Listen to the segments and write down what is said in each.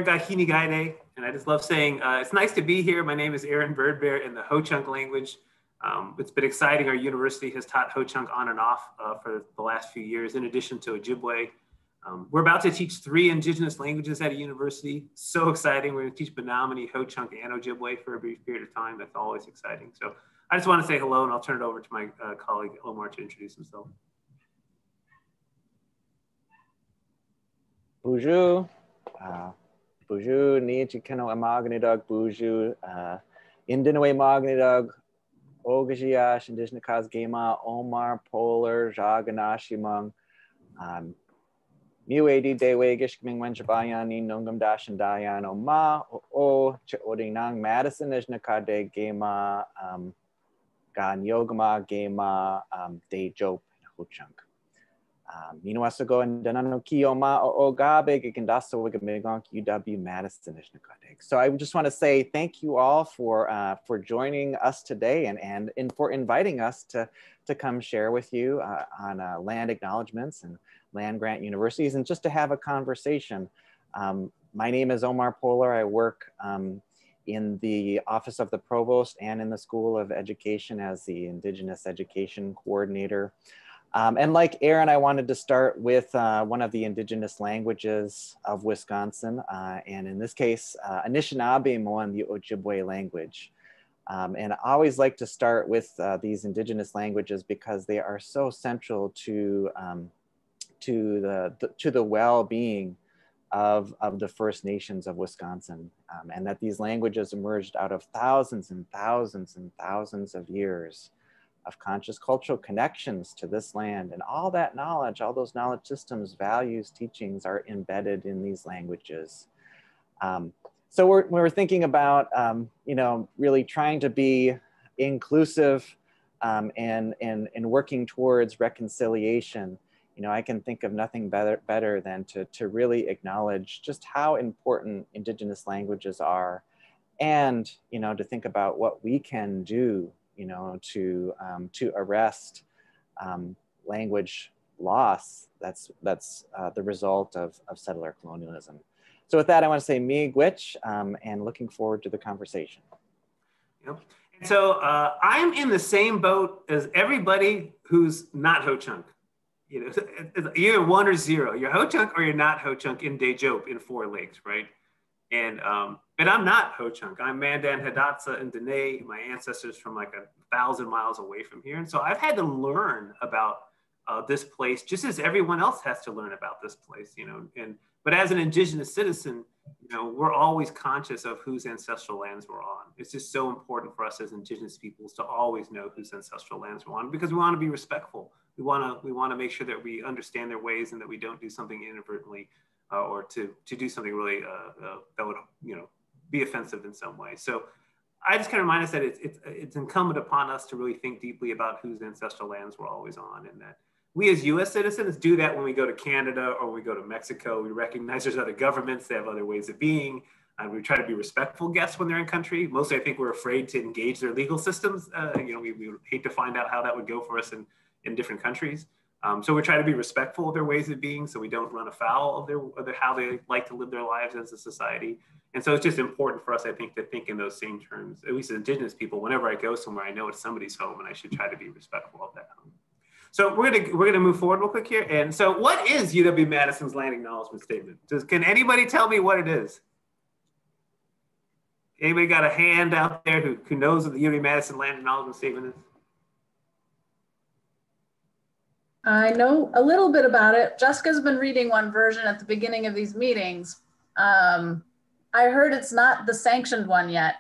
Gahini Gaide, and I just love saying it's nice to be here. My name is Aaron Birdbear in the Ho-Chunk language. It's been exciting. Our university has taught Ho-Chunk on and off for the last few years, in addition to Ojibwe. We're about to teach 3 indigenous languages at a university. So exciting. We're going to teach Menominee, Ho-Chunk, and Ojibwe for a brief period of time. That's always exciting. So I just want to say hello, and I'll turn it over to my colleague Omar to introduce himself. Bonjour. Bonjour, Nietzsche Kano Amagnidog, Bonjour, Indinaway Magnidog, Ogajiash, Indigenous Kaz Gema, Omar, Polar, Jaganashimung, Muadi, Dewagish, Mingwen Jabayani, Nungam Dash and Dayan, Oma, O, Chodinang, Madison, Nijnakade, Gema, Gan Yogama, Gema, De Jope, Ho-Chunk. Minuasago and Danano Kioma o Gabe Gandasa Wigamigong UW Madison. So I just want to say thank you all for joining us today and for inviting us to come share with you on land acknowledgements and land grant universities and just to have a conversation. My name is Omar Polar. I work in the Office of the Provost and in the School of Education as the Indigenous Education Coordinator. And like Aaron, I wanted to start with one of the indigenous languages of Wisconsin, and in this case, Anishinaabe Moan, the Ojibwe language. And I always like to start with these indigenous languages because they are so central to the well-being of the First Nations of Wisconsin, and that these languages emerged out of thousands and thousands and thousands of years of conscious cultural connections to this land, and all that knowledge, all those knowledge systems, values, teachings are embedded in these languages. So we're thinking about, really trying to be inclusive and working towards reconciliation. I can think of nothing better than to really acknowledge just how important indigenous languages are, and to think about what we can do to arrest language loss that's the result of settler colonialism. So with that, I want to say miigwech, and looking forward to the conversation. Yep. And so I'm in the same boat as everybody who's not Ho-Chunk. Either 1 or 0. You're Ho-Chunk or you're not Ho-Chunk in Dejope in 4 Lakes, right? And I'm not Ho-Chunk. I'm Mandan, Hidatsa, and Dene. My ancestors from like 1,000 miles away from here. And so I've had to learn about this place just as everyone else has to learn about this place, But as an indigenous citizen, we're always conscious of whose ancestral lands we're on. It's just so important for us as indigenous peoples to always know whose ancestral lands we're on, because we want to be respectful. We want to make sure that we understand their ways and that we don't do something inadvertently or to do something really that would be offensive in some way. So I just kind of remind us that it's incumbent upon us to really think deeply about whose ancestral lands we're always on, and that we as US citizens do that when we go to Canada or we go to Mexico. We recognize there's other governments, they have other ways of being, and we try to be respectful guests when they're in country. Mostly I think we're afraid to engage their legal systems. We would hate to find out how that would go for us in different countries. So we try to be respectful of their ways of being so we don't run afoul of how they like to live their lives as a society. And so it's just important for us, I think, to think in those same terms, at least as indigenous people. Whenever I go somewhere, I know it's somebody's home and I should try to be respectful of that home. So we're gonna move forward real quick here. And so what is UW-Madison's land acknowledgement statement? Can anybody tell me what it is? Anybody got a hand out there who knows what the UW-Madison land acknowledgement statement is? I know a little bit about it. Jessica's been reading one version at the beginning of these meetings. I heard it's not the sanctioned one yet.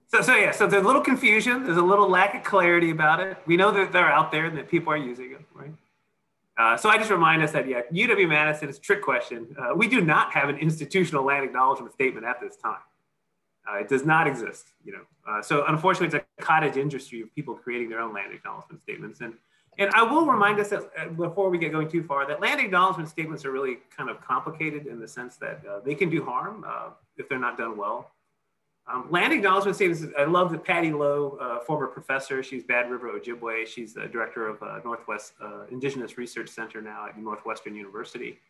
So there's a little confusion. There's a little lack of clarity about it. We know that they're out there and that people are using it, right? So I just remind us that, UW-Madison is a trick question. We do not have an institutional land acknowledgement statement at this time. It does not exist, So unfortunately, it's a cottage industry of people creating their own land acknowledgement statements. And I will remind us that before we get going too far, that land acknowledgement statements are really kind of complicated in the sense that they can do harm if they're not done well. Land acknowledgement statements, I love that Patty Lowe, former professor, she's Bad River Ojibwe. She's the director of Northwest Indigenous Research Center now at Northwestern University.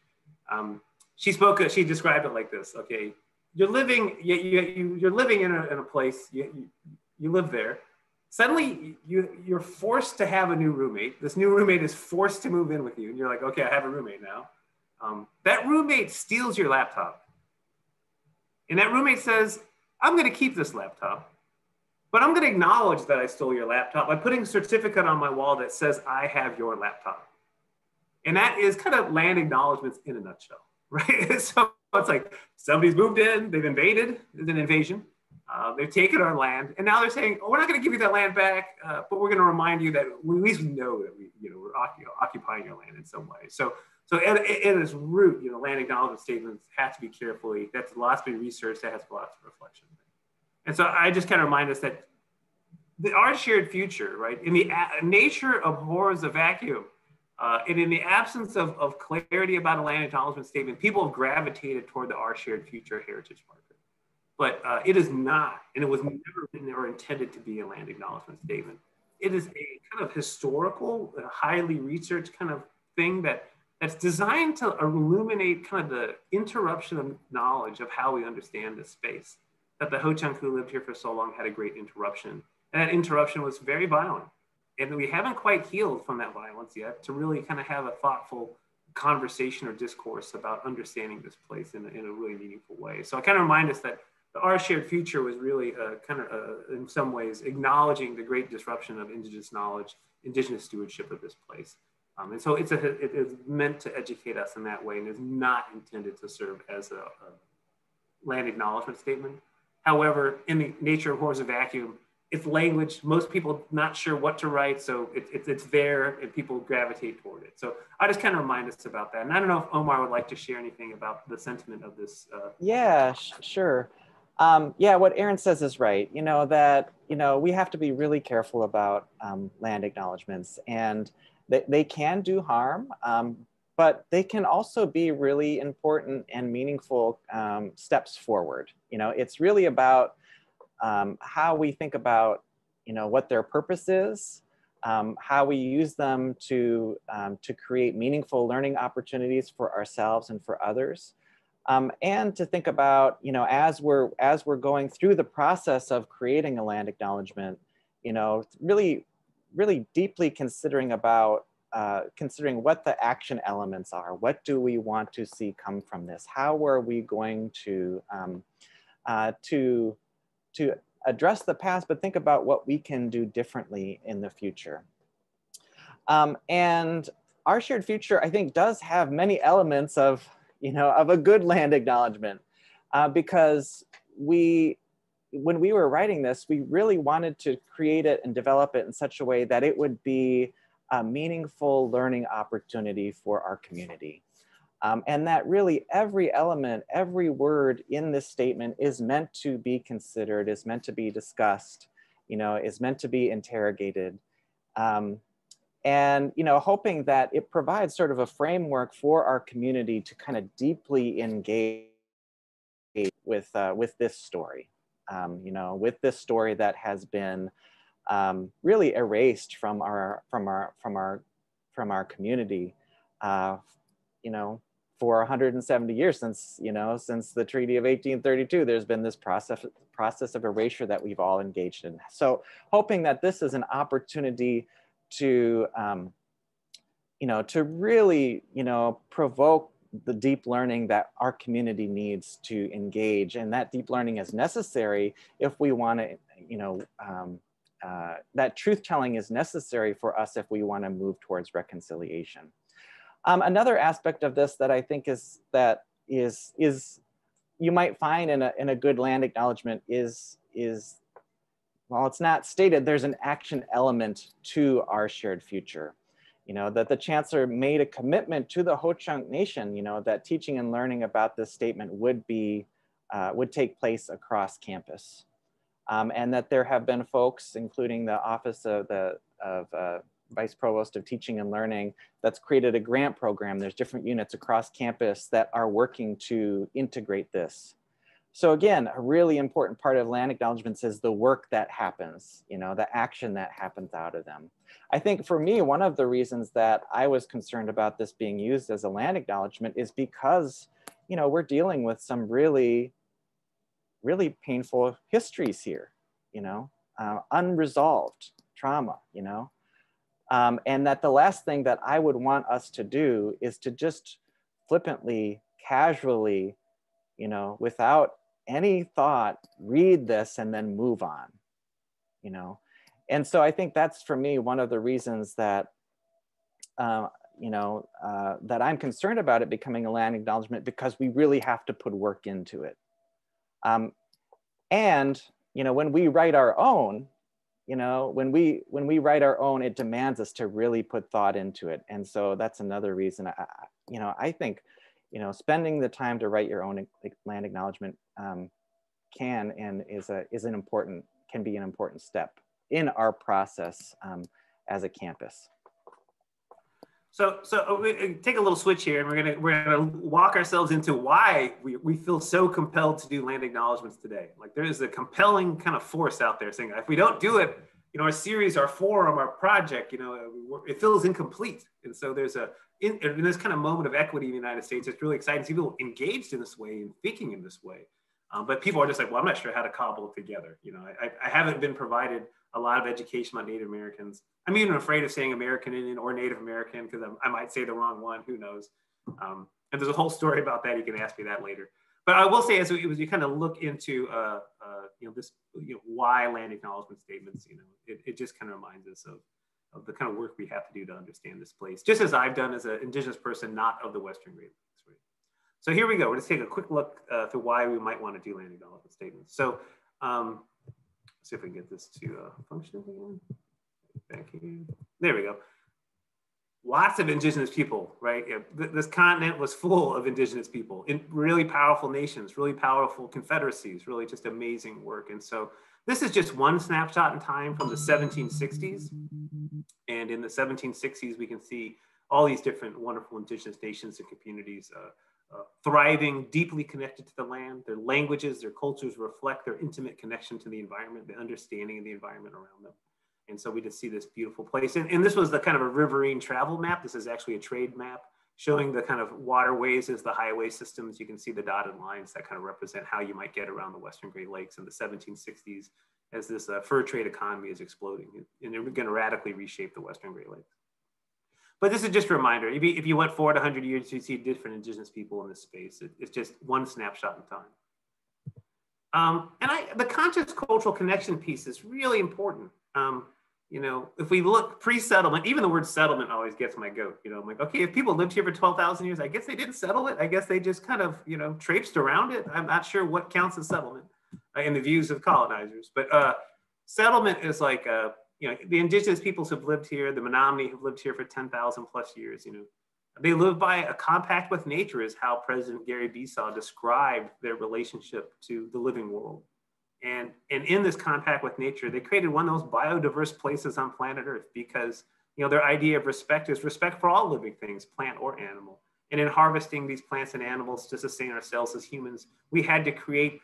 She described it like this. Okay, you're living in a place, you live there. Suddenly you're forced to have a new roommate. This new roommate is forced to move in with you, and you're like, okay, I have a roommate now. That roommate steals your laptop, and that roommate says, I'm going to keep this laptop, but I'm going to acknowledge that I stole your laptop by putting a certificate on my wall that says I have your laptop. And that is kind of land acknowledgements in a nutshell, right? So it's like somebody's moved in, they've invaded, there's an invasion, they've taken our land, and now they're saying, oh, we're not going to give you that land back, but we're going to remind you that at least we know that we're occupying your land in some way. So at its root, land acknowledgement statements have to be carefully, that's lots to be researched, that has lots of reflection. And so I just kind of remind us that our shared future, right, in the nature of horrors of vacuum, and in the absence of clarity about a land acknowledgement statement, people have gravitated toward the our shared future heritage marker. But it is not, and it was never written or intended to be a land acknowledgement statement. It is a kind of historical, highly researched kind of thing that's designed to illuminate kind of the interruption of knowledge of how we understand this space. That the Ho-Chunk who lived here for so long had a great interruption. And that interruption was very violent. And we haven't quite healed from that violence yet to really kind of have a thoughtful conversation or discourse about understanding this place in a really meaningful way. So I kind of remind us that our shared future was really kind of, in some ways, acknowledging the great disruption of indigenous knowledge, indigenous stewardship of this place. And so it is meant to educate us in that way and is not intended to serve as a land acknowledgement statement. However, in the nature of Horrors of Vacuum, it's language, most people not sure what to write, so it's there and people gravitate toward it. So I just kind of remind us about that. And I don't know if Omar would like to share anything about the sentiment of this. Yeah, sure. Yeah, what Aaron says is right. That we have to be really careful about land acknowledgements, and they can do harm, but they can also be really important and meaningful steps forward. It's really about how we think about, what their purpose is, how we use them to create meaningful learning opportunities for ourselves and for others, and to think about, as we're going through the process of creating a land acknowledgement, really, really deeply considering what the action elements are. What do we want to see come from this? How are we going to address the past, but think about what we can do differently in the future. And our shared future, I think, does have many elements of a good land acknowledgement, because when we were writing this, we really wanted to create it and develop it in such a way that it would be a meaningful learning opportunity for our community. And that really every element, every word in this statement is meant to be considered, is meant to be discussed, is meant to be interrogated. And hoping that it provides sort of a framework for our community to kind of deeply engage with this story, with this story that has been really erased from our community, for 170 years since the Treaty of 1832. There's been this process of erasure that we've all engaged in. So hoping that this is an opportunity to really provoke the deep learning that our community needs to engage, and that deep learning is necessary if we want to that truth telling is necessary for us if we want to move towards reconciliation. Another aspect of this that I think is you might find in a good land acknowledgement is while it's not stated, there's an action element to our shared future. That the Chancellor made a commitment to the Ho-Chunk Nation, that teaching and learning about this statement would take place across campus. And that there have been folks, including the Office of Vice Provost of Teaching and Learning, that's created a grant program. There's different units across campus that are working to integrate this. So again, a really important part of land acknowledgements is the work that happens, you know, the action that happens out of them. I think for me, one of the reasons that I was concerned about this being used as a land acknowledgement is because, you know, we're dealing with some really, really painful histories here, you know, unresolved trauma, you know, and that the last thing that I would want us to do is to just flippantly, casually, you know, without any thought, read this and then move on, you know. And so I think that's, for me, one of the reasons that, you know, that I'm concerned about it becoming a land acknowledgement, because we really have to put work into it. And, you know, when we write our own, you know, when we write our own, it demands us to really put thought into it. And so that's another reason, you know, I think, you know, spending the time to write your own land acknowledgement can be an important step in our process as a campus. So we take a little switch here, and we're gonna walk ourselves into why we feel so compelled to do land acknowledgements today. Like, there is a compelling kind of force out there saying, if we don't do it, you know, our series, our forum, our project, you know, it feels incomplete. And so there's in this kind of moment of equity in the United States, it's really exciting to see people engaged in this way and thinking in this way. But people are just like, well, I'm not sure how to cobble it together. You know, I haven't been provided a lot of education on Native Americans. I'm even afraid of saying American Indian or Native American, because I might say the wrong one, who knows. And there's a whole story about that. You can ask me that later. But I will say, as you kind of look into, you know, this, you know, why land acknowledgement statements, you know, it just kind of reminds us of the kind of work we have to do to understand this place, just as I've done as an Indigenous person, not of the Western Great Lakes. Right? So here we go. We're just taking a quick look through why we might want to do land acknowledgement statements. So let's see if we can get this to function again. Back here. There we go. Lots of Indigenous people, right? This continent was full of Indigenous people in really powerful nations, really powerful confederacies, really just amazing work. And so this is just one snapshot in time from the 1760s. And in the 1760s, we can see all these different wonderful Indigenous nations and communities thriving, deeply connected to the land. Their languages, their cultures reflect their intimate connection to the environment, the understanding of the environment around them. And so we just see this beautiful place. And this was the kind of a riverine travel map. This is actually a trade map showing the kind of waterways as the highway systems. You can see the dotted lines that kind of represent how you might get around the Western Great Lakes in the 1760s as this fur trade economy is exploding. And they're going to radically reshape the Western Great Lakes. But this is just a reminder. If you went forward 100 years, you see different Indigenous people in this space. It's just one snapshot in time. And the conscious cultural connection piece is really important. You know, if we look pre-settlement, even the word settlement always gets my goat. You know, I'm like, okay, if people lived here for 12,000 years, I guess they didn't settle it. I guess they just kind of, you know, traipsed around it. I'm not sure what counts as settlement in the views of colonizers. But settlement is like, you know, the Indigenous peoples have lived here, the Menominee have lived here for 10,000 plus years. You know, they live by a compact with nature, is how President Gary Besaw described their relationship to the living world. And in this compact with nature, they created one of the most biodiverse places on planet Earth, because, you know, their idea of respect is respect for all living things, plant or animal. And in harvesting these plants and animals to sustain ourselves as humans, we had to create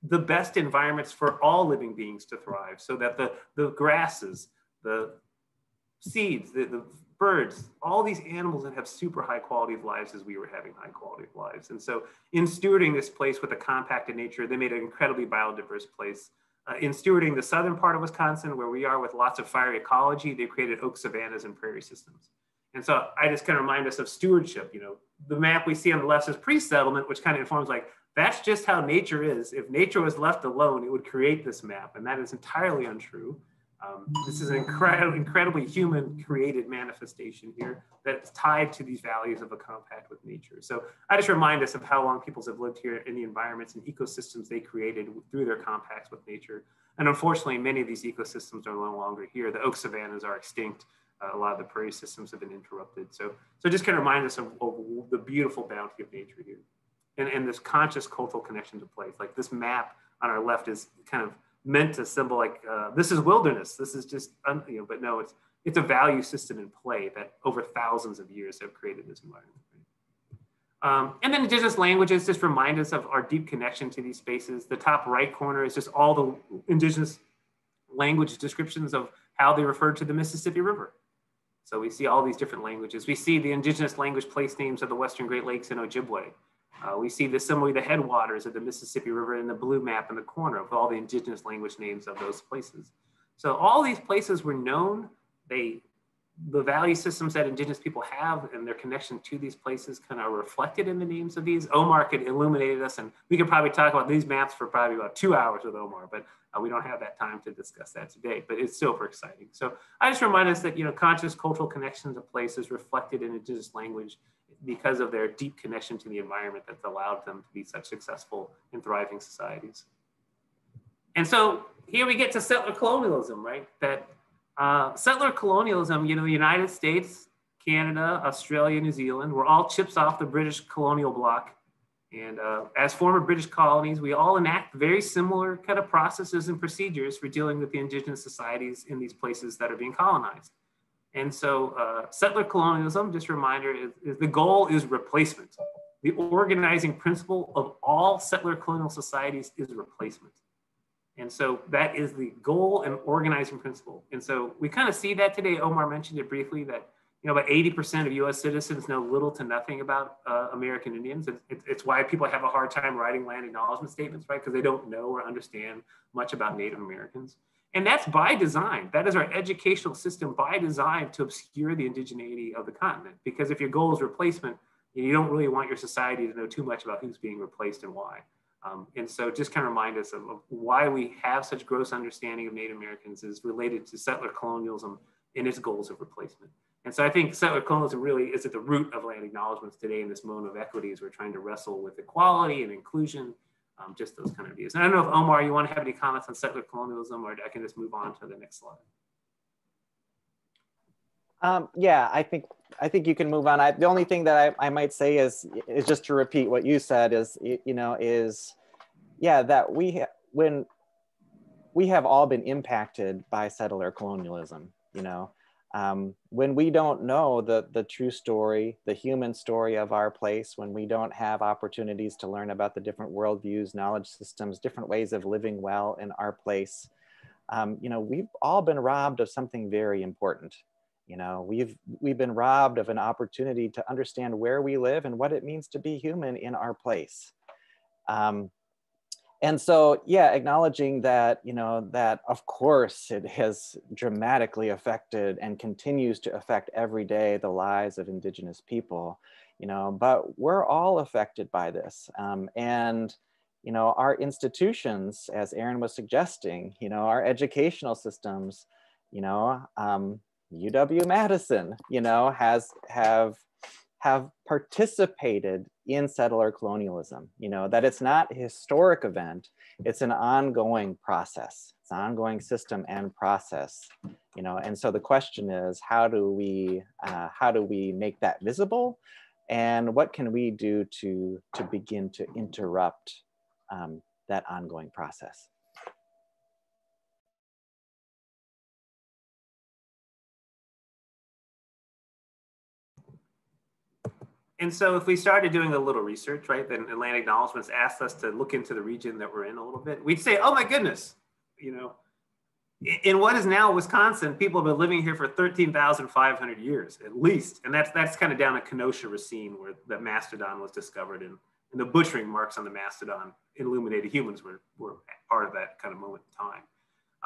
the best environments for all living beings to thrive, so that the grasses, the seeds, the birds, all these animals that have super high quality of lives as we were having high quality of lives. And so in stewarding this place with a compacted nature, they made an incredibly biodiverse place. In stewarding the southern part of Wisconsin, where we are with lots of fire ecology, they created oak savannas and prairie systems. And so I just kind of remind us of stewardship. You know, the map we see on the left is pre-settlement, which kind of informs like, that's just how nature is. If nature was left alone, it would create this map. And that is entirely untrue. This is an incredibly human created manifestation here that's tied to these values of a compact with nature. So I just remind us of how long peoples have lived here in the environments and ecosystems they created through their compacts with nature. And unfortunately, many of these ecosystems are no longer here. The oak savannas are extinct. A lot of the prairie systems have been interrupted. So just kind of remind us of the beautiful bounty of nature here. And this conscious cultural connection to place. Like this map on our left is kind of meant to symbol like, this is wilderness. This is just, you know, but no, it's a value system in play that over thousands of years have created this environment. And then indigenous languages just remind us of our deep connection to these spaces. The top right corner is just all the indigenous language descriptions of how they refer to the Mississippi River. So we see all these different languages. We see the indigenous language place names of the Western Great Lakes in Ojibwe. We see similarly the headwaters of the Mississippi River in the blue map in the corner with all the indigenous language names of those places. So all these places were known. The value systems that indigenous people have and their connection to these places kind of are reflected in the names of these. Omar could illuminate us, and we could probably talk about these maps for probably about 2 hours with Omar, but we don't have that time to discuss that today, but it's super exciting. So I just remind us that, conscious cultural connection to places reflected in indigenous language because of their deep connection to the environment that's allowed them to be such successful and thriving societies. And so here we get to settler colonialism, right? That settler colonialism, the United States, Canada, Australia, New Zealand, were all chips off the British colonial bloc. And as former British colonies, we all enact very similar kind of processes and procedures for dealing with the indigenous societies in these places that are being colonized. And so settler colonialism, just a reminder, is the goal is replacement. The organizing principle of all settler colonial societies is replacement. And so that is the goal and organizing principle. And so we kind of see that today. Omar mentioned it briefly that, about 80% of US citizens know little to nothing about American Indians. It's why people have a hard time writing land acknowledgement statements, right? Because they don't know or understand much about Native Americans. And that's by design. That is our educational system by design to obscure the indigeneity of the continent. Because if your goal is replacement, you don't really want your society to know too much about who's being replaced and why. And so just kind of remind us of why we have such gross understanding of Native Americans is related to settler colonialism and its goals of replacement. And so I think settler colonialism really is at the root of land acknowledgements today in this moment of equity as we're trying to wrestle with equality and inclusion, just those kind of views. And I don't know if Omar, you want to have any comments on settler colonialism, or I can just move on to the next slide. Yeah, I think you can move on. The only thing that I might say is just to repeat what you said is that when we have all been impacted by settler colonialism. When we don't know the true story, the human story of our place, when we don't have opportunities to learn about the different worldviews, knowledge systems, different ways of living well in our place, we've all been robbed of something very important. We've been robbed of an opportunity to understand where we live and what it means to be human in our place. And so, yeah, acknowledging that, that of course it has dramatically affected and continues to affect every day the lives of Indigenous people, but we're all affected by this. And our institutions, as Aaron was suggesting, our educational systems, UW-Madison, have participated in settler colonialism, that it's not a historic event, it's an ongoing process. It's an ongoing system and process, and so the question is, how do we make that visible? And what can we do to begin to interrupt that ongoing process? And so if we started doing a little research, right, then land acknowledgements asked us to look into the region that we're in a little bit, we'd say, oh my goodness, in what is now Wisconsin, people have been living here for 13,500 years at least. And that's kind of down at Kenosha, Racine, where the mastodon was discovered, and the butchering marks on the mastodon illuminated humans were part of that kind of moment in time.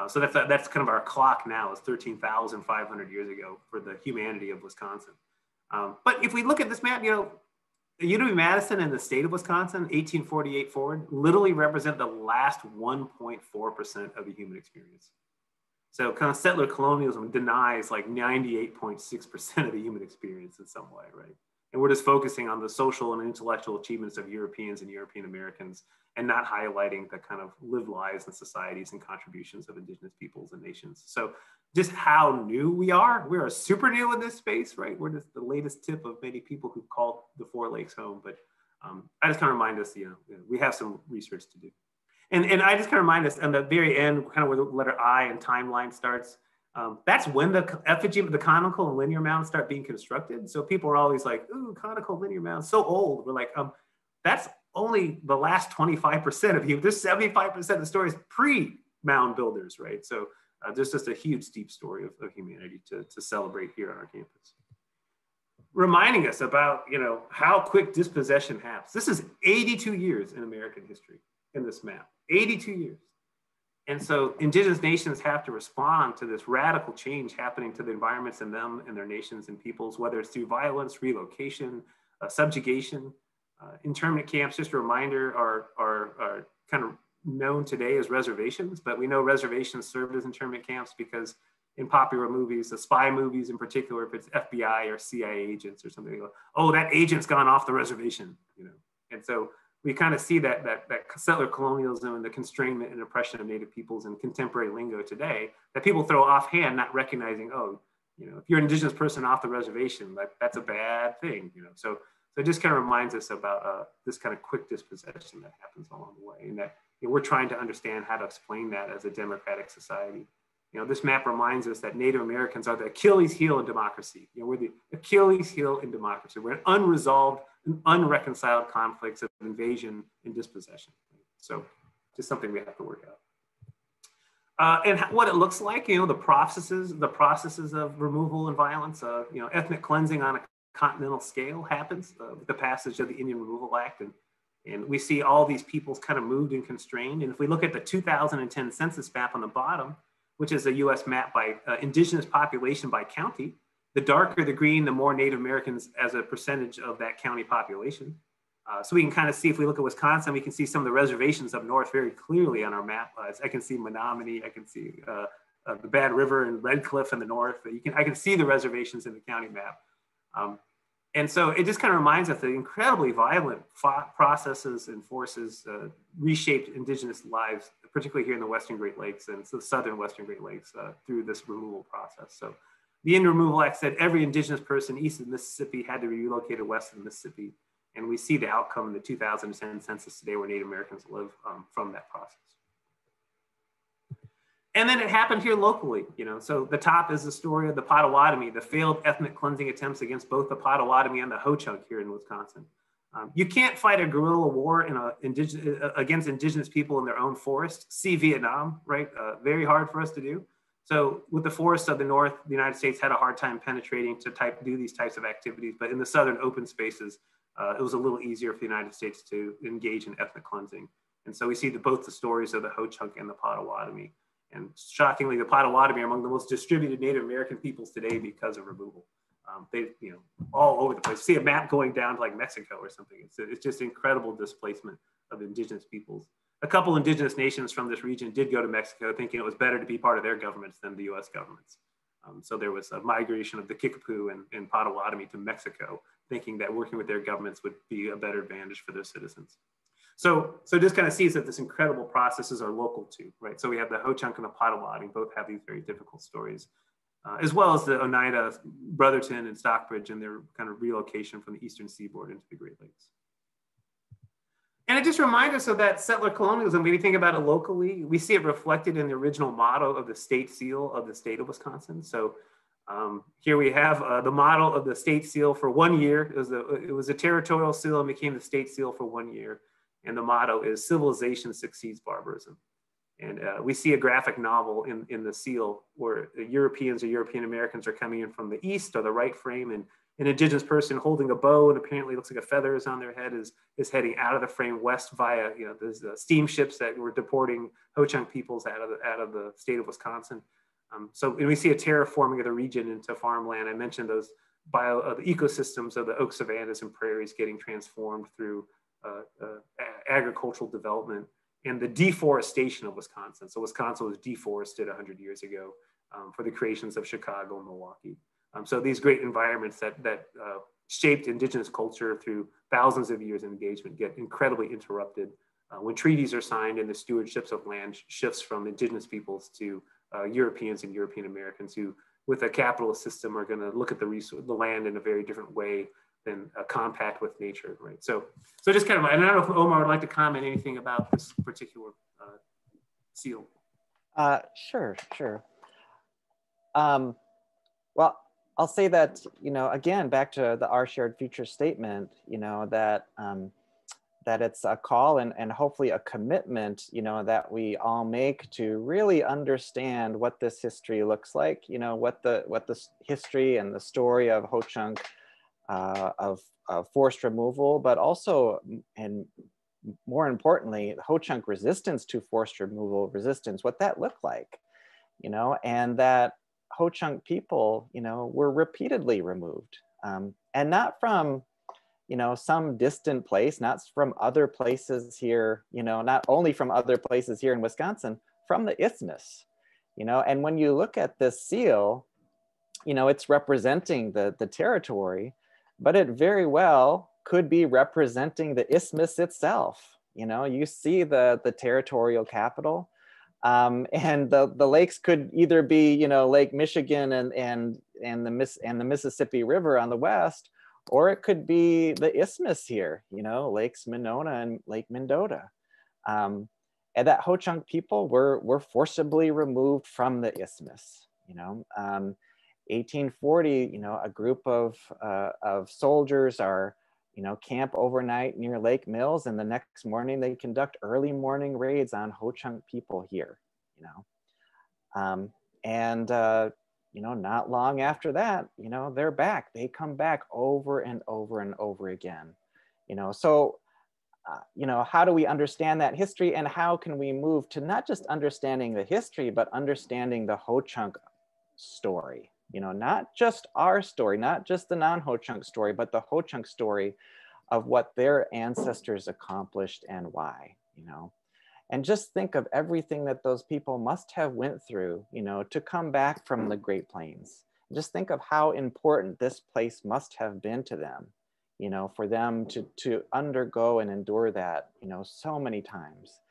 So that's kind of our clock now, is 13,500 years ago for the humanity of Wisconsin. But if we look at this map, UW-Madison and the state of Wisconsin, 1848 forward, literally represent the last 1.4% of the human experience. So kind of settler colonialism denies like 98.6% of the human experience in some way, right? And we're just focusing on the social and intellectual achievements of Europeans and European Americans, and not highlighting the kind of lived lives and societies and contributions of Indigenous peoples and nations. So just how new we are. We are super new in this space, right? We're just the latest tip of many people who call the Four Lakes home. But I just kind of remind us, we have some research to do. And I just kind of remind us, on the very end, kind of where the letter I and timeline starts, That's when the effigy, the conical and linear mounds start being constructed. So people are always like, ooh, conical linear mounds, so old. We're like, that's only the last 25% of you. There's 75% of the story is pre-mound builders, right? So there's just a huge, deep story of humanity to celebrate here on our campus. Reminding us about, how quick dispossession happens. This is 82 years in American history in this map, 82 years. And so indigenous nations have to respond to this radical change happening to the environments in them and their nations and peoples, whether it's through violence, relocation, subjugation. Internment camps, just a reminder, are kind of known today as reservations, but we know reservations served as internment camps because in popular movies, the spy movies in particular, if it's FBI or CIA agents or something, they go, oh, that agent's gone off the reservation, And so we kind of see that settler colonialism and the constrainment and oppression of Native peoples in contemporary lingo today that people throw offhand, not recognizing, oh, if you're an indigenous person off the reservation, that's a bad thing, So it just kind of reminds us about this kind of quick dispossession that happens along the way, and that we're trying to understand how to explain that as a democratic society. This map reminds us that Native Americans are the Achilles heel in democracy. We're the Achilles heel in democracy. We're in unresolved and unreconciled conflicts of invasion and dispossession. So just something we have to work out. And what it looks like, the processes of removal and violence, ethnic cleansing on a continental scale happens with the passage of the Indian Removal Act. And we see all these peoples kind of moved and constrained. And if we look at the 2010 census map on the bottom, which is a US map by indigenous population by county, the darker the green, the more Native Americans as a percentage of that county population. So we can kind of see, if we look at Wisconsin, we can see some of the reservations up north very clearly on our map. I can see Menominee, I can see the Bad River and Red Cliff in the north. I can see the reservations in the county map. And so it just kind of reminds us that incredibly violent processes and forces reshaped indigenous lives, particularly here in the Western Great Lakes and the southern Western Great Lakes through this removal process. So the Indian Removal Act said every indigenous person east of Mississippi had to be relocated west of Mississippi. And we see the outcome in the 2010 census today where Native Americans live from that process. And then it happened here locally, So the top is the story of the Potawatomi, the failed ethnic cleansing attempts against both the Potawatomi and the Ho-Chunk here in Wisconsin. You can't fight a guerrilla war against indigenous people in their own forest. See Vietnam, right? Very hard for us to do. So with the forests of the North, the United States had a hard time penetrating to do these types of activities. But in the southern open spaces, it was a little easier for the United States to engage in ethnic cleansing. And so we see both the stories of the Ho-Chunk and the Potawatomi. And shockingly, the Potawatomi are among the most distributed Native American peoples today because of removal. They, all over the place. See a map going down to like Mexico or something. It's just incredible displacement of indigenous peoples. A couple indigenous nations from this region did go to Mexico thinking it was better to be part of their governments than the US governments. So there was a migration of the Kickapoo and Potawatomi to Mexico, thinking that working with their governments would be a better advantage for their citizens. So just kind of sees that this incredible processes are local too, right? So we have the Ho-Chunk and the Potawatomi both have these very difficult stories, as well as the Oneida, Brotherton, and Stockbridge and their kind of relocation from the eastern seaboard into the Great Lakes. And it just reminds us of that settler colonialism. When you think about it locally, we see it reflected in the original motto of the state seal of the state of Wisconsin. So here we have the model of the state seal for 1 year. It was a territorial seal and became the state seal for 1 year. And the motto is civilization succeeds barbarism. And we see a graphic novel in the seal where Europeans or European Americans are coming in from the east or the right frame, and an indigenous person holding a bow and apparently looks like a feather is on their head is heading out of the frame west via, there's steamships that were deporting Ho-Chunk peoples out of the state of Wisconsin. And we see a terraforming of the region into farmland. I mentioned those the ecosystems of the oak savannas and prairies getting transformed through agricultural development and the deforestation of Wisconsin. So Wisconsin was deforested 100 years ago for the creations of Chicago and Milwaukee. So these great environments that shaped indigenous culture through thousands of years of engagement get incredibly interrupted when treaties are signed and the stewardships of land shifts from indigenous peoples to Europeans and European Americans who, with a capitalist system, are going to look at the land in a very different way than a compact with nature, right? So just kind of, and I don't know if Omar would like to comment anything about this particular seal. Sure. Well, I'll say that, again, back to the Our Shared Future statement, that that it's a call and hopefully a commitment, that we all make to really understand what this history looks like, what the history and the story of Ho-Chunk, of forced removal, but also, and more importantly, Ho-Chunk resistance to forced removal resistance, what that looked like, and that Ho-Chunk people, were repeatedly removed, and not from, some distant place, not from other places here, not only from other places here in Wisconsin, from the isthmus, and when you look at this seal, it's representing the territory, but it very well could be representing the isthmus itself. You see the territorial capital, and the lakes could either be, Lake Michigan and the Mississippi River on the west, or it could be the isthmus here, Lakes Monona and Lake Mendota. And that Ho-Chunk people were forcibly removed from the isthmus. 1840, a group of soldiers are, camp overnight near Lake Mills, and the next morning they conduct early morning raids on Ho-Chunk people here, not long after that, they're back. They come back over and over and over again, so, how do we understand that history, and how can we move to not just understanding the history, but understanding the Ho-Chunk story? Not just our story, not just the non-Ho-Chunk story, but the Ho-Chunk story of what their ancestors accomplished and why, and just think of everything that those people must have went through, to come back from the Great Plains. Just think of how important this place must have been to them, for them to undergo and endure that, so many times.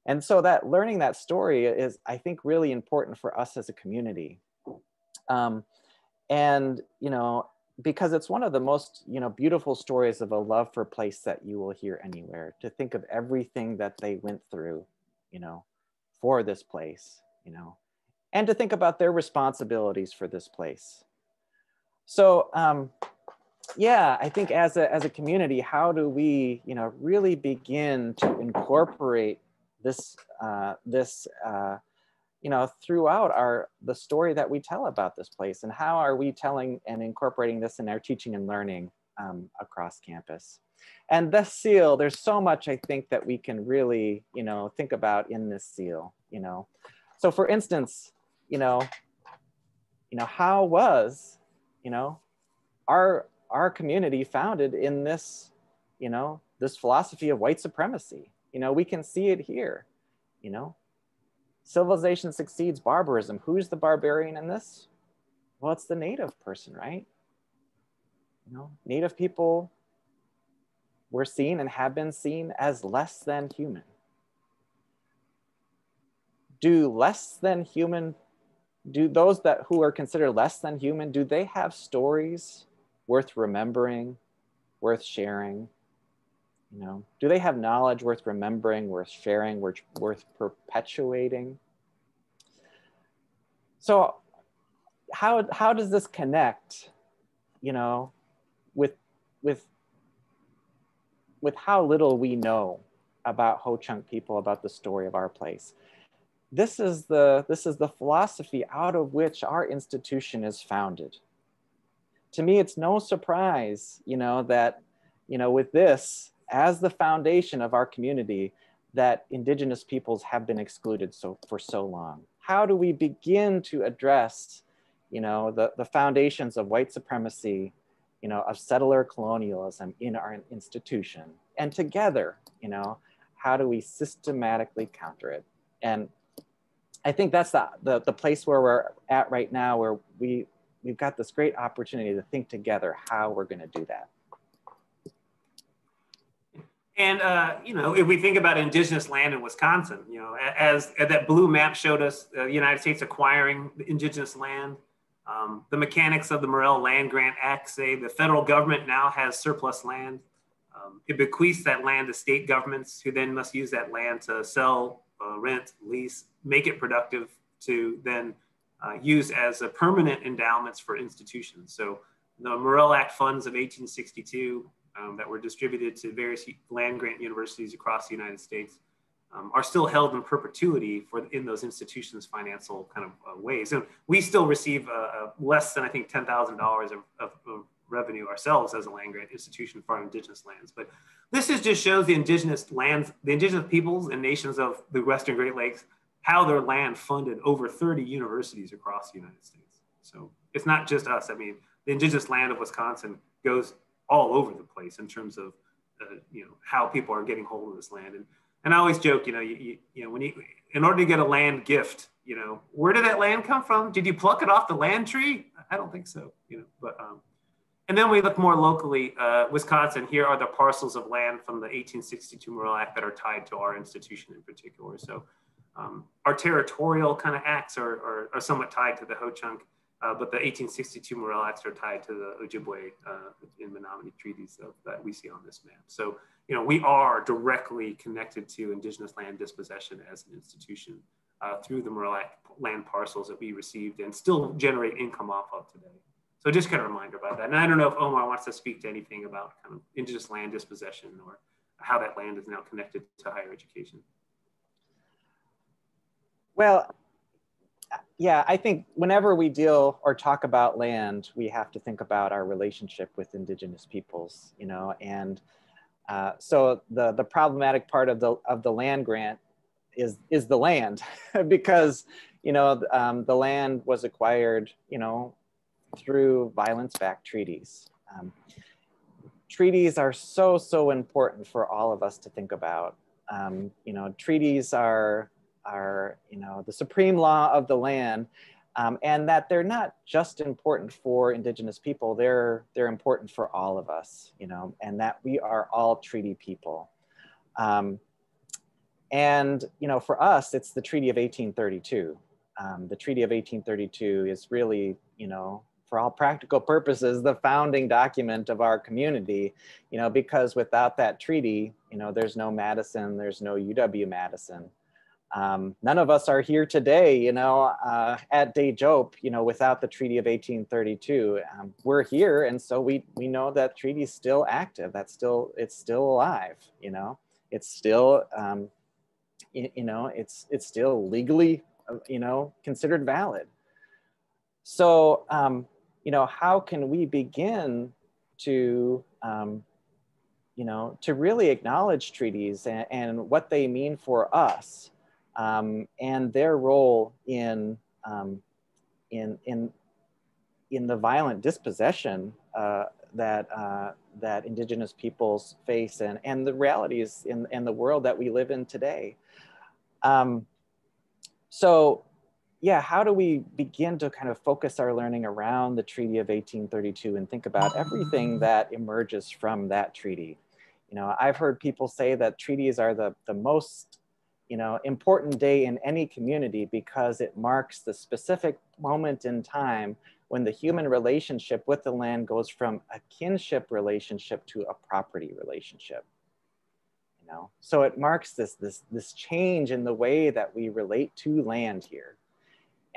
And so that learning that story is, I think, really important for us as a community. Because it's one of the most, beautiful stories of a love for place that you will hear anywhere, to think of everything that they went through, for this place, and to think about their responsibilities for this place. So, I think as a community, how do we, really begin to incorporate this, throughout the story that we tell about this place, and how are we telling and incorporating this in our teaching and learning across campus? And this seal, there's so much I think that we can really, think about in this seal, So for instance, how was, our community founded in this, this philosophy of white supremacy? We can see it here, Civilization succeeds barbarism. Who's the barbarian in this? Well, it's the native person, right? Native people were seen and have been seen as less than human. Do those who are considered less than human, do they have stories worth remembering, worth sharing? Do they have knowledge worth remembering, worth sharing, worth perpetuating? So how does this connect, with how little we know about Ho-Chunk people, about the story of our place? This is the philosophy out of which our institution is founded. To me, it's no surprise, that, with this as the foundation of our community, that Indigenous peoples have been excluded for so long. How do we begin to address, the foundations of white supremacy, of settler colonialism in our institution? And together, how do we systematically counter it? And I think that's the place where we're at right now, where we've got this great opportunity to think together how we're going to do that. And, if we think about indigenous land in Wisconsin, as that blue map showed us, the United States acquiring the indigenous land, the mechanics of the Morrill Land Grant Act say the federal government now has surplus land. It bequeaths that land to state governments, who then must use that land to sell, rent, lease, make it productive to then used as a permanent endowments for institutions. So the Morrill Act funds of 1862 that were distributed to various land-grant universities across the United States are still held in perpetuity in those institutions' financial kind of ways. And we still receive less than, I think, $10,000 of revenue ourselves as a land-grant institution for our indigenous lands. But this just shows the indigenous lands, the indigenous peoples and nations of the Western Great Lakes, how their land funded over 30 universities across the United States. So it's not just us. I mean, the indigenous land of Wisconsin goes all over the place in terms of how people are getting hold of this land. And I always joke, in order to get a land gift, where did that land come from? Did you pluck it off the land tree? I don't think so, but and then we look more locally, Wisconsin, here are the parcels of land from the 1862 Morrill Act that are tied to our institution in particular. So our territorial kind of acts are somewhat tied to the Ho-Chunk, but the 1862 Morrill Acts are tied to the Ojibwe and Menominee treaties that we see on this map. So, we are directly connected to indigenous land dispossession as an institution through the Morrill Act land parcels that we received and still generate income off of today. So just kind of a reminder about that. And I don't know if Omar wants to speak to anything about kind of indigenous land dispossession or how that land is now connected to higher education. Well, yeah, I think whenever we deal or talk about land, we have to think about our relationship with indigenous peoples, and so the problematic part of the land grant is the land because, the land was acquired, through violence-backed treaties. Treaties are so important for all of us to think about. Treaties are the supreme law of the land, and that they're not just important for indigenous people, they're important for all of us, and that we are all treaty people. And for us, it's the Treaty of 1832. The Treaty of 1832 is really, for all practical purposes, the founding document of our community, because without that treaty, there's no Madison, there's no UW-Madison. None of us are here today, at Day-Jope, without the Treaty of 1832. We're here, and so we know that treaty is still active. It's still alive. It's still, it's still legally, considered valid. So, how can we begin to, to really acknowledge treaties and what they mean for us? And their role in the violent dispossession that indigenous peoples face and the realities in the world that we live in today. So yeah, how do we begin to kind of focus our learning around the Treaty of 1832 and think about everything that emerges from that treaty? I've heard people say that treaties are the most important day in any community because it marks the specific moment in time when the human relationship with the land goes from a kinship relationship to a property relationship. So it marks this change in the way that we relate to land here.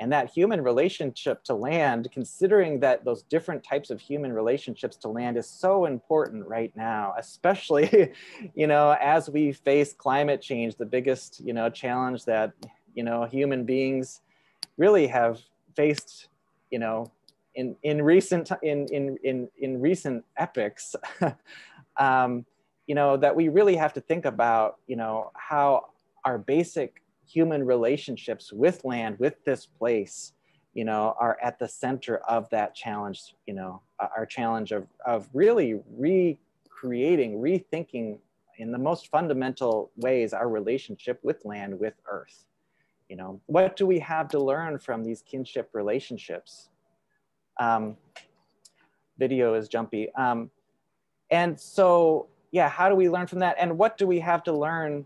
And that human relationship to land, considering that those different types of human relationships to land is so important right now, especially, as we face climate change, the biggest, challenge that, human beings really have faced, in recent epochs, that we really have to think about, how our basic human relationships with land, with this place, are at the center of that challenge, our challenge of really recreating, rethinking in the most fundamental ways our relationship with land, with earth. What do we have to learn from these kinship relationships? Video is jumpy. And so, yeah, how do we learn from that? And what do we have to learn,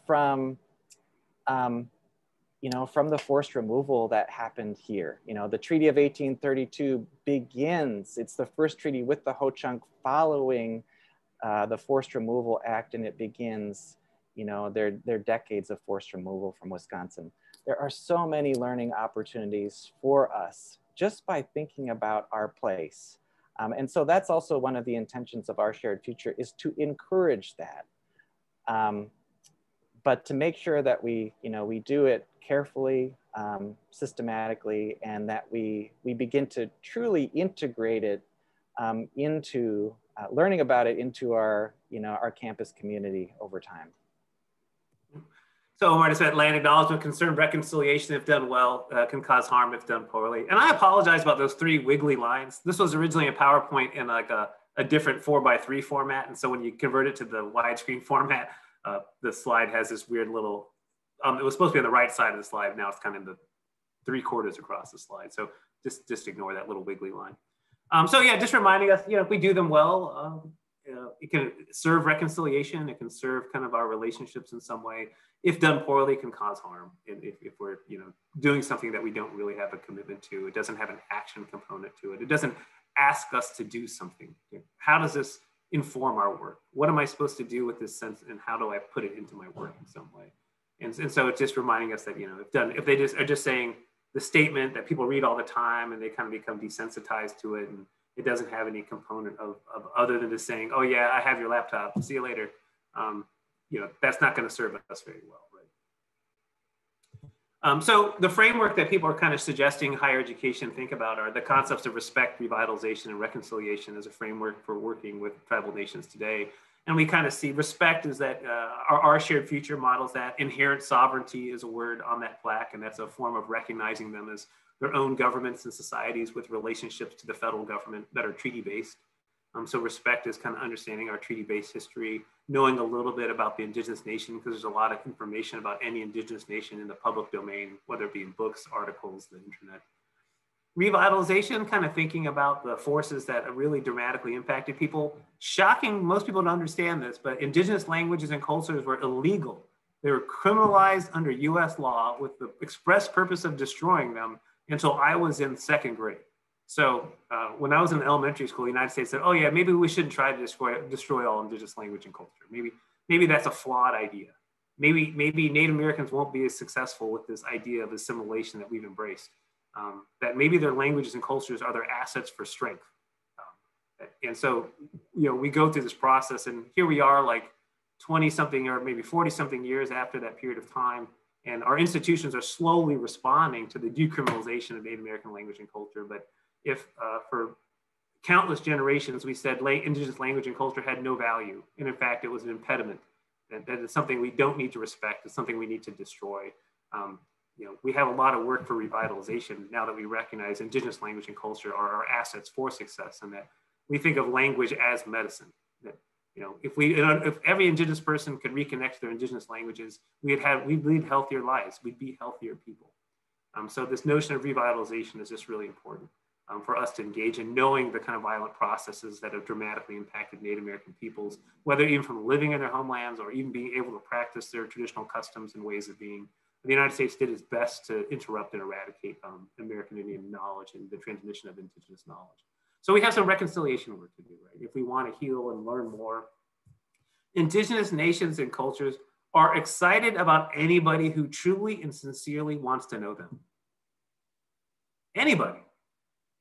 from the forced removal that happened here? The Treaty of 1832 begins, it's the first treaty with the Ho-Chunk following the Forced Removal Act, and it begins, their decades of forced removal from Wisconsin. there are so many learning opportunities for us just by thinking about our place. And so that's also one of the intentions of our shared future, is to encourage that. But to make sure that we do it carefully, systematically, and that we begin to truly integrate it into learning about it into our campus community over time. So Omar said, land acknowledgement, concern, reconciliation, if done well, can cause harm if done poorly. And I apologize about those 3 wiggly lines. This was originally a PowerPoint in like a different 4x3 format. And so when you convert it to the widescreen format, the slide has this weird little, it was supposed to be on the right side of the slide. Now it's kind of the 3/4 across the slide. So just ignore that little wiggly line. So yeah, just reminding us, if we do them well, it can serve reconciliation. It can serve kind of our relationships in some way. If done poorly, it can cause harm. And if we're doing something that we don't really have a commitment to, it doesn't have an action component to it. It doesn't ask us to do something. How does this inform our work? What am I supposed to do with this sense, and how do I put it into my work in some way? And so it's just reminding us that if they just are just saying the statement that people read all the time and they kind of become desensitized to it, and it doesn't have any component of other than just saying, oh yeah, I have your laptop, see you later. That's not going to serve us very well, right? So the framework that people are kind of suggesting higher education think about are the concepts of respect, revitalization, and reconciliation as a framework for working with tribal nations today. And we kind of see respect is that our shared future models that. Inherent sovereignty is a word on that plaque, and that's a form of recognizing them as their own governments and societies with relationships to the federal government that are treaty-based. So respect is kind of understanding our treaty-based history, knowing a little bit about the indigenous nation, because there's a lot of information about any indigenous nation in the public domain, whether it be in books, articles, the internet. Revitalization, kind of thinking about the forces that really dramatically impacted people. Shocking, most people don't understand this, but indigenous languages and cultures were illegal. They were criminalized under US law with the express purpose of destroying them until I was in 2nd grade. So when I was in elementary school, the United States said, oh yeah, maybe we shouldn't try to destroy all indigenous language and culture. Maybe that's a flawed idea. Maybe Native Americans won't be as successful with this idea of assimilation that we've embraced. That maybe their languages and cultures are their assets for strength. And so, we go through this process, and here we are like 20 something or maybe 40 something years after that period of time. And our institutions are slowly responding to the decriminalization of Native American language and culture. But if for countless generations, we said indigenous language and culture had no value. And in fact, it was an impediment. That is something we don't need to respect. It's something we need to destroy. We have a lot of work for revitalization now that we recognize indigenous language and culture are our assets for success, and that we think of language as medicine. That, if every indigenous person could reconnect to their indigenous languages, we'd lead healthier lives. We'd be healthier people. So this notion of revitalization is just really important for us to engage in, knowing the kind of violent processes that have dramatically impacted Native American peoples, whether even from living in their homelands or even being able to practice their traditional customs and ways of being. The United States did its best to interrupt and eradicate American Indian knowledge and the transmission of indigenous knowledge. So we have some reconciliation work to do, right? If we want to heal and learn more. Indigenous nations and cultures are excited about anybody who truly and sincerely wants to know them. Anybody.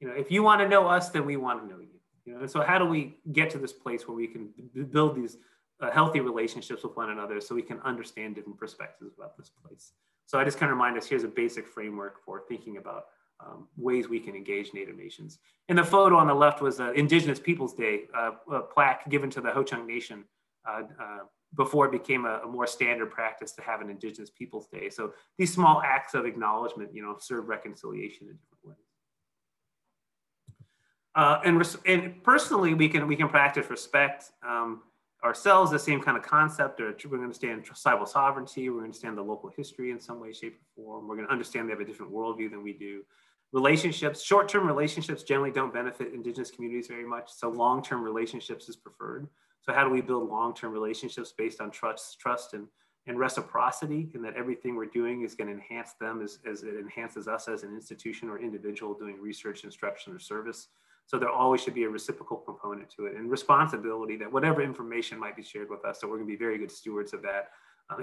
If you want to know us, then we want to know you. And so how do we get to this place where we can build these healthy relationships with one another so we can understand different perspectives about this place? So I just kind of remind us, here's a basic framework for thinking about ways we can engage Native nations. And the photo on the left was Indigenous Peoples Day, a plaque given to the Ho-Chunk Nation before it became a more standard practice to have an Indigenous Peoples Day. So these small acts of acknowledgement, serve reconciliation in different ways. And personally, we can practice respect ourselves, the same kind of concept. We're going to understand tribal sovereignty. We're going to understand the local history in some way, shape, or form. We're going to understand they have a different worldview than we do. Relationships, short-term relationships generally don't benefit Indigenous communities very much. So long-term relationships is preferred. So how do we build long-term relationships based on trust and reciprocity, and that everything we're doing is going to enhance them as it enhances us as an institution or individual doing research, instruction, or service. So there always should be a reciprocal component to it, and responsibility that whatever information might be shared with us, that we're going to be very good stewards of that,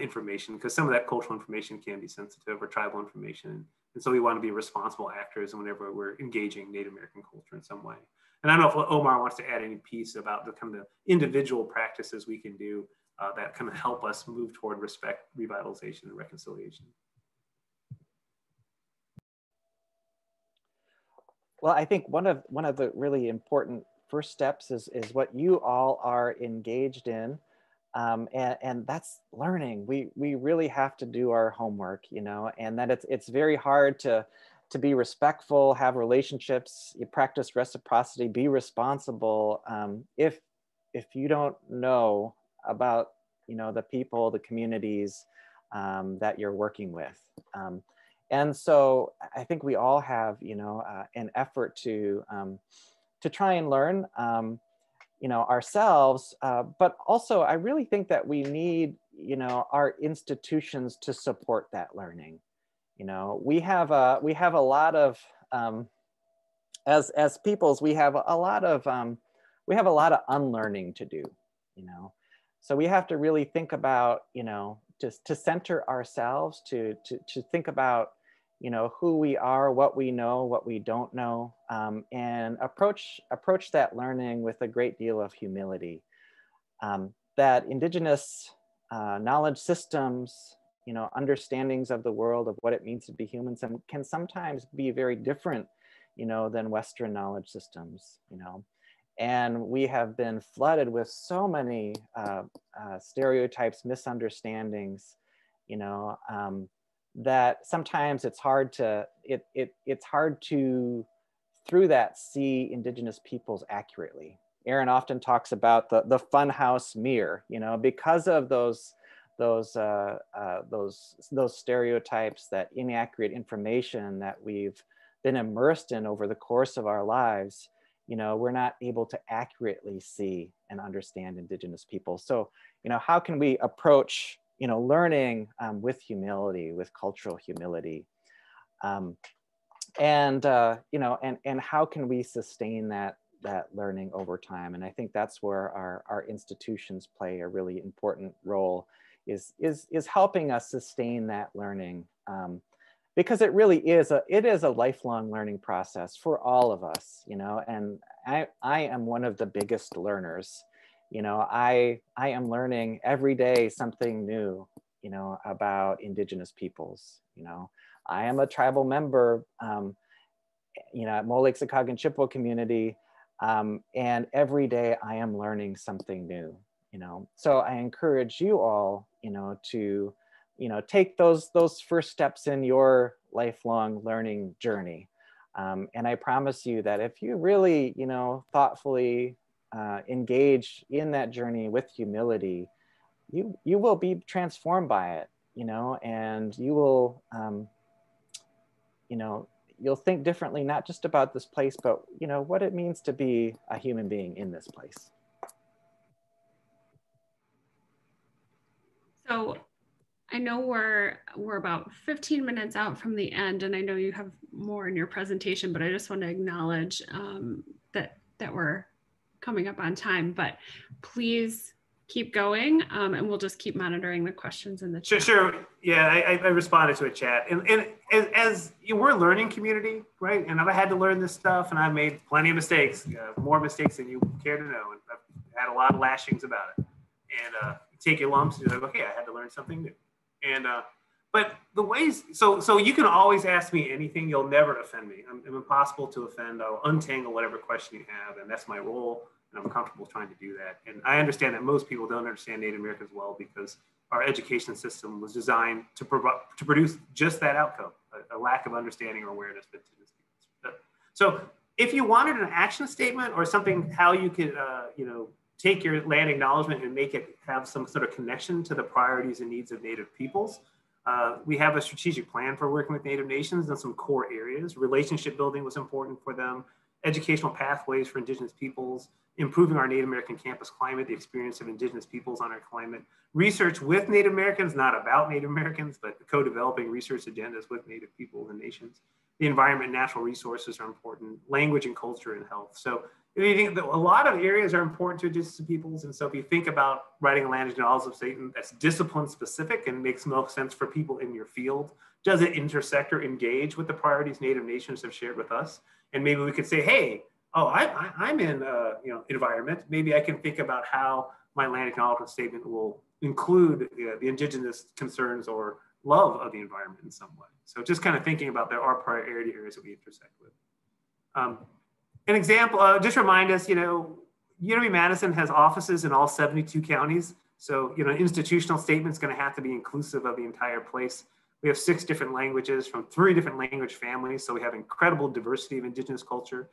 information, because some of that cultural information can be sensitive, or tribal information. And so we want to be responsible actors whenever we're engaging Native American culture in some way. And I don't know if Omar wants to add any piece about the kind of individual practices we can do that kind of help us move toward respect, revitalization, and reconciliation. Well, I think one of the really important first steps is what you all are engaged in. And that's learning. We really have to do our homework, you know, and that it's very hard to be respectful, have relationships, you practice reciprocity, be responsible. If you don't know about, you know, the people, the communities that you're working with. And so I think we all have, you know, an effort to try and learn, you know, ourselves, but also I really think that we need, you know, our institutions to support that learning. You know, we have a lot of, as peoples, we have a lot of unlearning to do, you know. So we have to really think about, you know, just to center ourselves, to think about, you know, who we are, what we know, what we don't know, and approach that learning with a great deal of humility. That Indigenous knowledge systems, you know, understandings of the world, of what it means to be human, can sometimes be very different, you know, than Western knowledge systems, you know. And we have been flooded with so many stereotypes, misunderstandings, you know, that sometimes it's hard to through that see Indigenous peoples accurately. Aaron often talks about the funhouse mirror, you know, because of those stereotypes, that inaccurate information that we've been immersed in over the course of our lives. You know, we're not able to accurately see and understand Indigenous people. So, you know, how can we approach, you know, learning with humility, with cultural humility, you know, and how can we sustain that learning over time? And I think that's where our institutions play a really important role, is helping us sustain that learning. Because it really is a lifelong learning process for all of us, you know, and I am one of the biggest learners. You know, I am learning every day something new, you know, about Indigenous peoples. You know, I am a tribal member, you know, at Mole Lake Sakaugan Chippewa community, and every day I am learning something new, you know. So I encourage you all, you know, to, you know, take those first steps in your lifelong learning journey. And I promise you that if you really, you know, thoughtfully engage in that journey with humility, you will be transformed by it, you know, and you will, you know, you'll think differently, not just about this place, but, you know, what it means to be a human being in this place. So I know we're about 15 minutes out from the end, and I know you have more in your presentation, but I just want to acknowledge that we're coming up on time, but please keep going, and we'll just keep monitoring the questions in the chat. Sure. Yeah, I responded to a chat, and as we're a learning community, right? And I've had to learn this stuff, and I've made plenty of mistakes, more mistakes than you care to know, and I've had a lot of lashings about it. And you take your lumps, and you're like, okay, I had to learn something new. And but the ways, so you can always ask me anything. You'll never offend me. I'm impossible to offend. I'll untangle whatever question you have, and that's my role. And I'm comfortable trying to do that. And I understand that most people don't understand Native Americans well, because our education system was designed to produce just that outcome, a lack of understanding or awareness of Indigenous people. So if you wanted an action statement or something, how you could, you know, take your land acknowledgement and make it have some sort of connection to the priorities and needs of Native peoples. We have a strategic plan for working with Native nations in some core areas. Relationship building was important for them, educational pathways for Indigenous peoples, improving our Native American campus climate, the experience of Indigenous peoples on our climate, research with Native Americans, not about Native Americans, but co-developing research agendas with Native peoples and nations. The environment and natural resources are important, language and culture and health. So you think that a lot of areas are important to indigenous peoples. And so if you think about writing a land acknowledgement statement that's discipline specific and makes most sense for people in your field, does it intersect or engage with the priorities Native nations have shared with us? And maybe we could say, hey, oh, I'm in environment. Maybe I can think about how my land acknowledgement statement will include the indigenous concerns or love of the environment in some way. So just kind of thinking about there are priority areas that we intersect with. An example, just remind us, UW-Madison has offices in all 72 counties. So, an institutional statement is going to have to be inclusive of the entire place. We have 6 different languages from 3 different language families. So we have incredible diversity of indigenous culture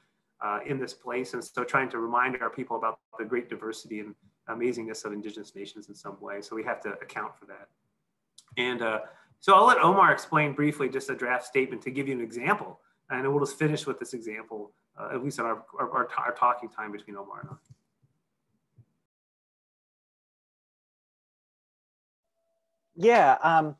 in this place. And so trying to remind our people about the great diversity and amazingness of indigenous nations in some way. So we have to account for that. And so I'll let Omar explain briefly just a draft statement to give you an example. And we'll just finish with this example, at least in our talking time between Omar and I. Yeah,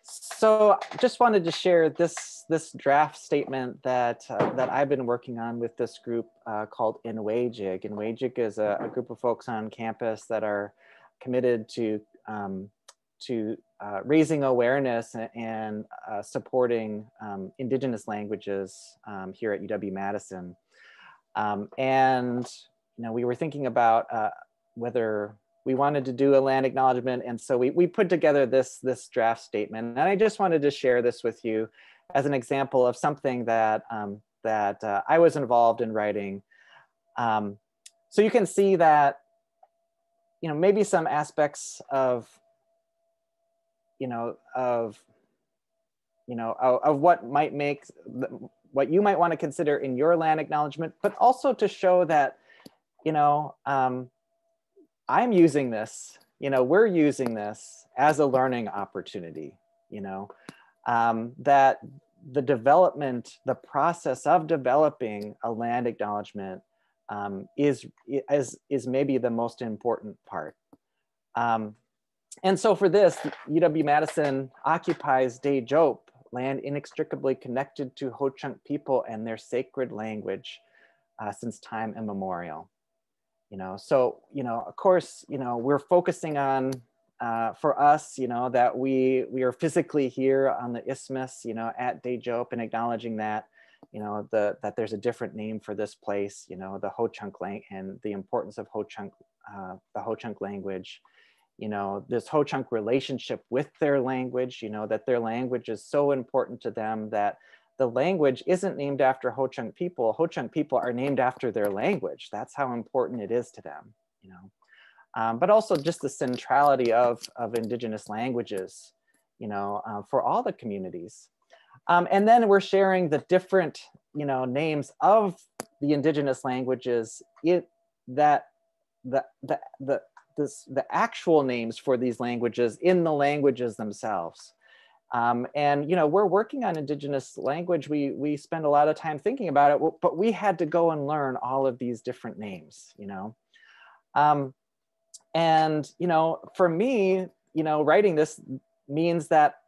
so just wanted to share this draft statement that I've been working on with this group called Inwajig. Inwajig is a group of folks on campus that are committed to raising awareness and supporting indigenous languages here at UW-Madison. And we were thinking about whether we wanted to do a land acknowledgement, and so we put together this draft statement. And I just wanted to share this with you as an example of something that I was involved in writing. So you can see that maybe some aspects of what might make what you might want to consider in your land acknowledgement, but also to show that I'm using this, we're using this as a learning opportunity, that the process of developing a land acknowledgement is maybe the most important part. And so for this, UW-Madison occupies Dejop, land inextricably connected to Ho-Chunk people and their sacred language since time immemorial. So, of course, we're focusing on, for us, that we are physically here on the isthmus, at Dejop, and acknowledging that, that there's a different name for this place, the Ho-Chunk language, and the importance of Ho-Chunk, the Ho-Chunk language, this Ho-Chunk relationship with their language, that their language is so important to them that the language isn't named after Ho-Chunk people. Ho-Chunk people are named after their language. That's how important it is to them, but also just the centrality of indigenous languages, for all the communities. And then we're sharing the different, names of the indigenous languages, the actual names for these languages in the languages themselves. And we're working on indigenous language. We spend a lot of time thinking about it, but we had to go and learn all of these different names, and for me, writing this means that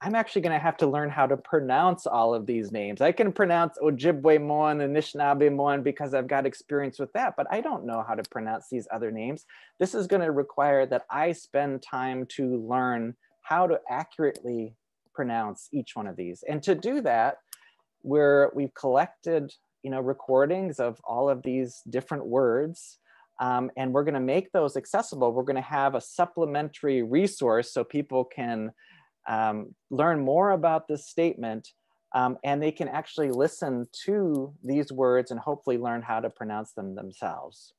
I'm actually going to have to learn how to pronounce all of these names. I can pronounce Ojibwe-Moan and Anishinaabe-Moan because I've got experience with that, but I don't know how to pronounce these other names. This is going to require that I spend time to learn how to accurately pronounce each one of these. And to do that, we've collected, recordings of all of these different words, and we're going to make those accessible. We're going to have a supplementary resource so people can learn more about this statement, and they can actually listen to these words and hopefully learn how to pronounce them themselves.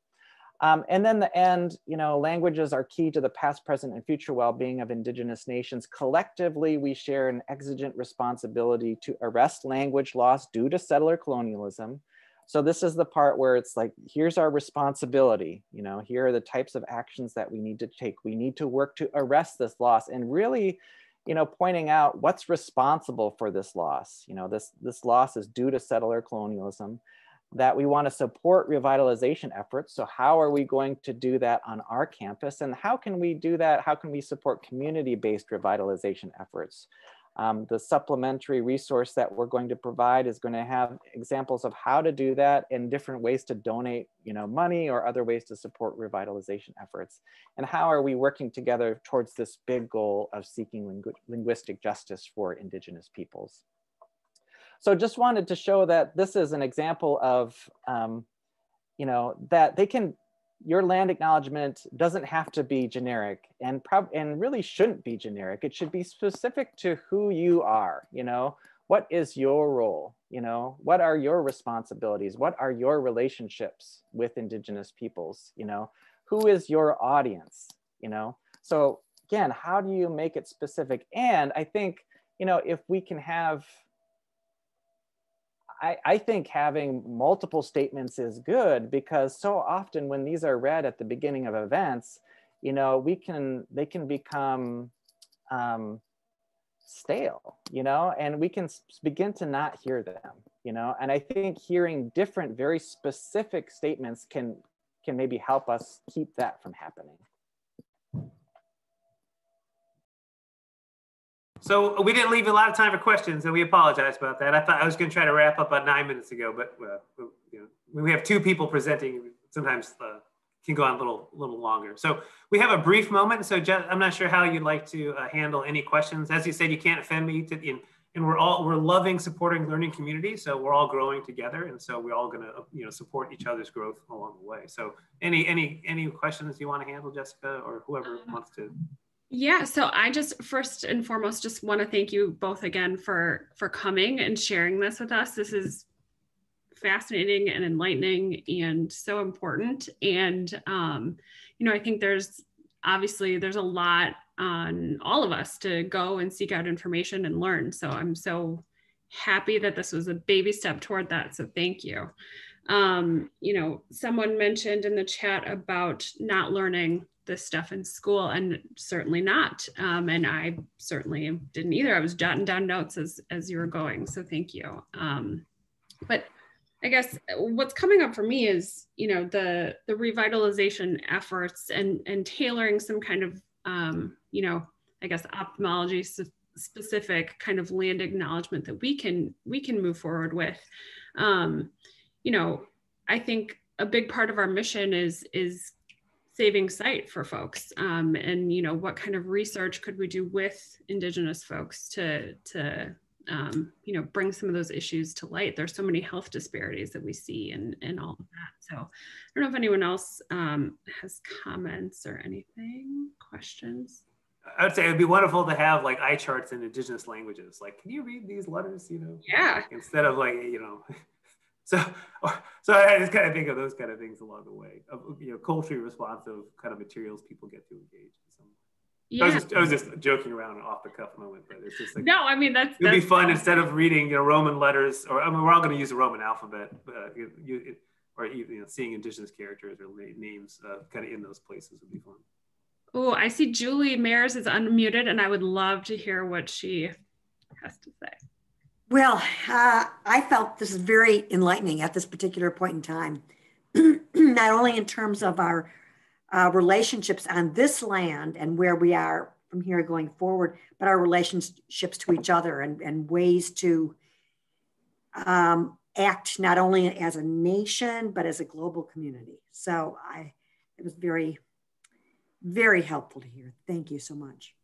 And then the end, languages are key to the past, present, and future well-being of indigenous nations. Collectively, we share an exigent responsibility to arrest language loss due to settler colonialism. So this is the part where it's like, here's our responsibility. Here are the types of actions that we need to take. We need to work to arrest this loss and really, pointing out what's responsible for this loss. This loss is due to settler colonialism, that we want to support revitalization efforts. So how are we going to do that on our campus? And how can we do that? How can we support community-based revitalization efforts? The supplementary resource that we're going to provide is going to have examples of how to do that and different ways to donate, money or other ways to support revitalization efforts. And how are we working together towards this big goal of seeking linguistic justice for Indigenous peoples? So just wanted to show that this is an example of, that they can, your land acknowledgement doesn't have to be generic and really shouldn't be generic. It should be specific to who you are, what is your role? What are your responsibilities? What are your relationships with Indigenous peoples? Who is your audience? So again, how do you make it specific? And I think, if we can have, I think having multiple statements is good, because so often when these are read at the beginning of events, they can become stale, and we can begin to not hear them, and I think hearing different, very specific statements can maybe help us keep that from happening. So we didn't leave a lot of time for questions, and we apologize about that. I thought I was going to try to wrap up about 9 minutes ago, but when we have two people presenting, sometimes can go on a little longer. So we have a brief moment. So Jeff, I'm not sure how you'd like to handle any questions. As you said, you can't offend me, and we're loving supporting learning community. So we're all growing together, and so we're all going to support each other's growth along the way. So any questions you want to handle, Jessica, or whoever wants to? Yeah, so I just first and foremost just want to thank you both again for coming and sharing this with us. This is fascinating and enlightening and so important. And I think there's a lot on all of us to go and seek out information and learn. So I'm so happy that this was a baby step toward that. So thank you. Someone mentioned in the chat about not learning this stuff in school, and certainly not. And I certainly didn't either. I was jotting down notes as you were going. So thank you. But I guess what's coming up for me is, the revitalization efforts and tailoring some kind of, I guess ophthalmology specific kind of land acknowledgement that we can move forward with. I think a big part of our mission is saving sight for folks, and what kind of research could we do with Indigenous folks to bring some of those issues to light. There's so many health disparities that we see and all of that. So I don't know if anyone else has comments or anything, questions. I would say it'd be wonderful to have like eye charts in Indigenous languages. Like, can you read these letters? Yeah. Instead of like, So I just kind of think of those kind of things along the way of, culturally responsive kind of materials people get to engage in some. Yeah. I was just joking around off the cuff moment, but it's just like, no, I mean, it'd be fun instead of reading, Roman letters, or we're all going to use the Roman alphabet, or even, seeing Indigenous characters or names kind of in those places would be fun. Oh, I see Julie Mayers is unmuted, and I would love to hear what she has to say. Well, I felt this is very enlightening at this particular point in time, not only in terms of our relationships on this land and where we are from here going forward, but our relationships to each other and ways to act not only as a nation, but as a global community. So it was very, very helpful to hear. Thank you so much.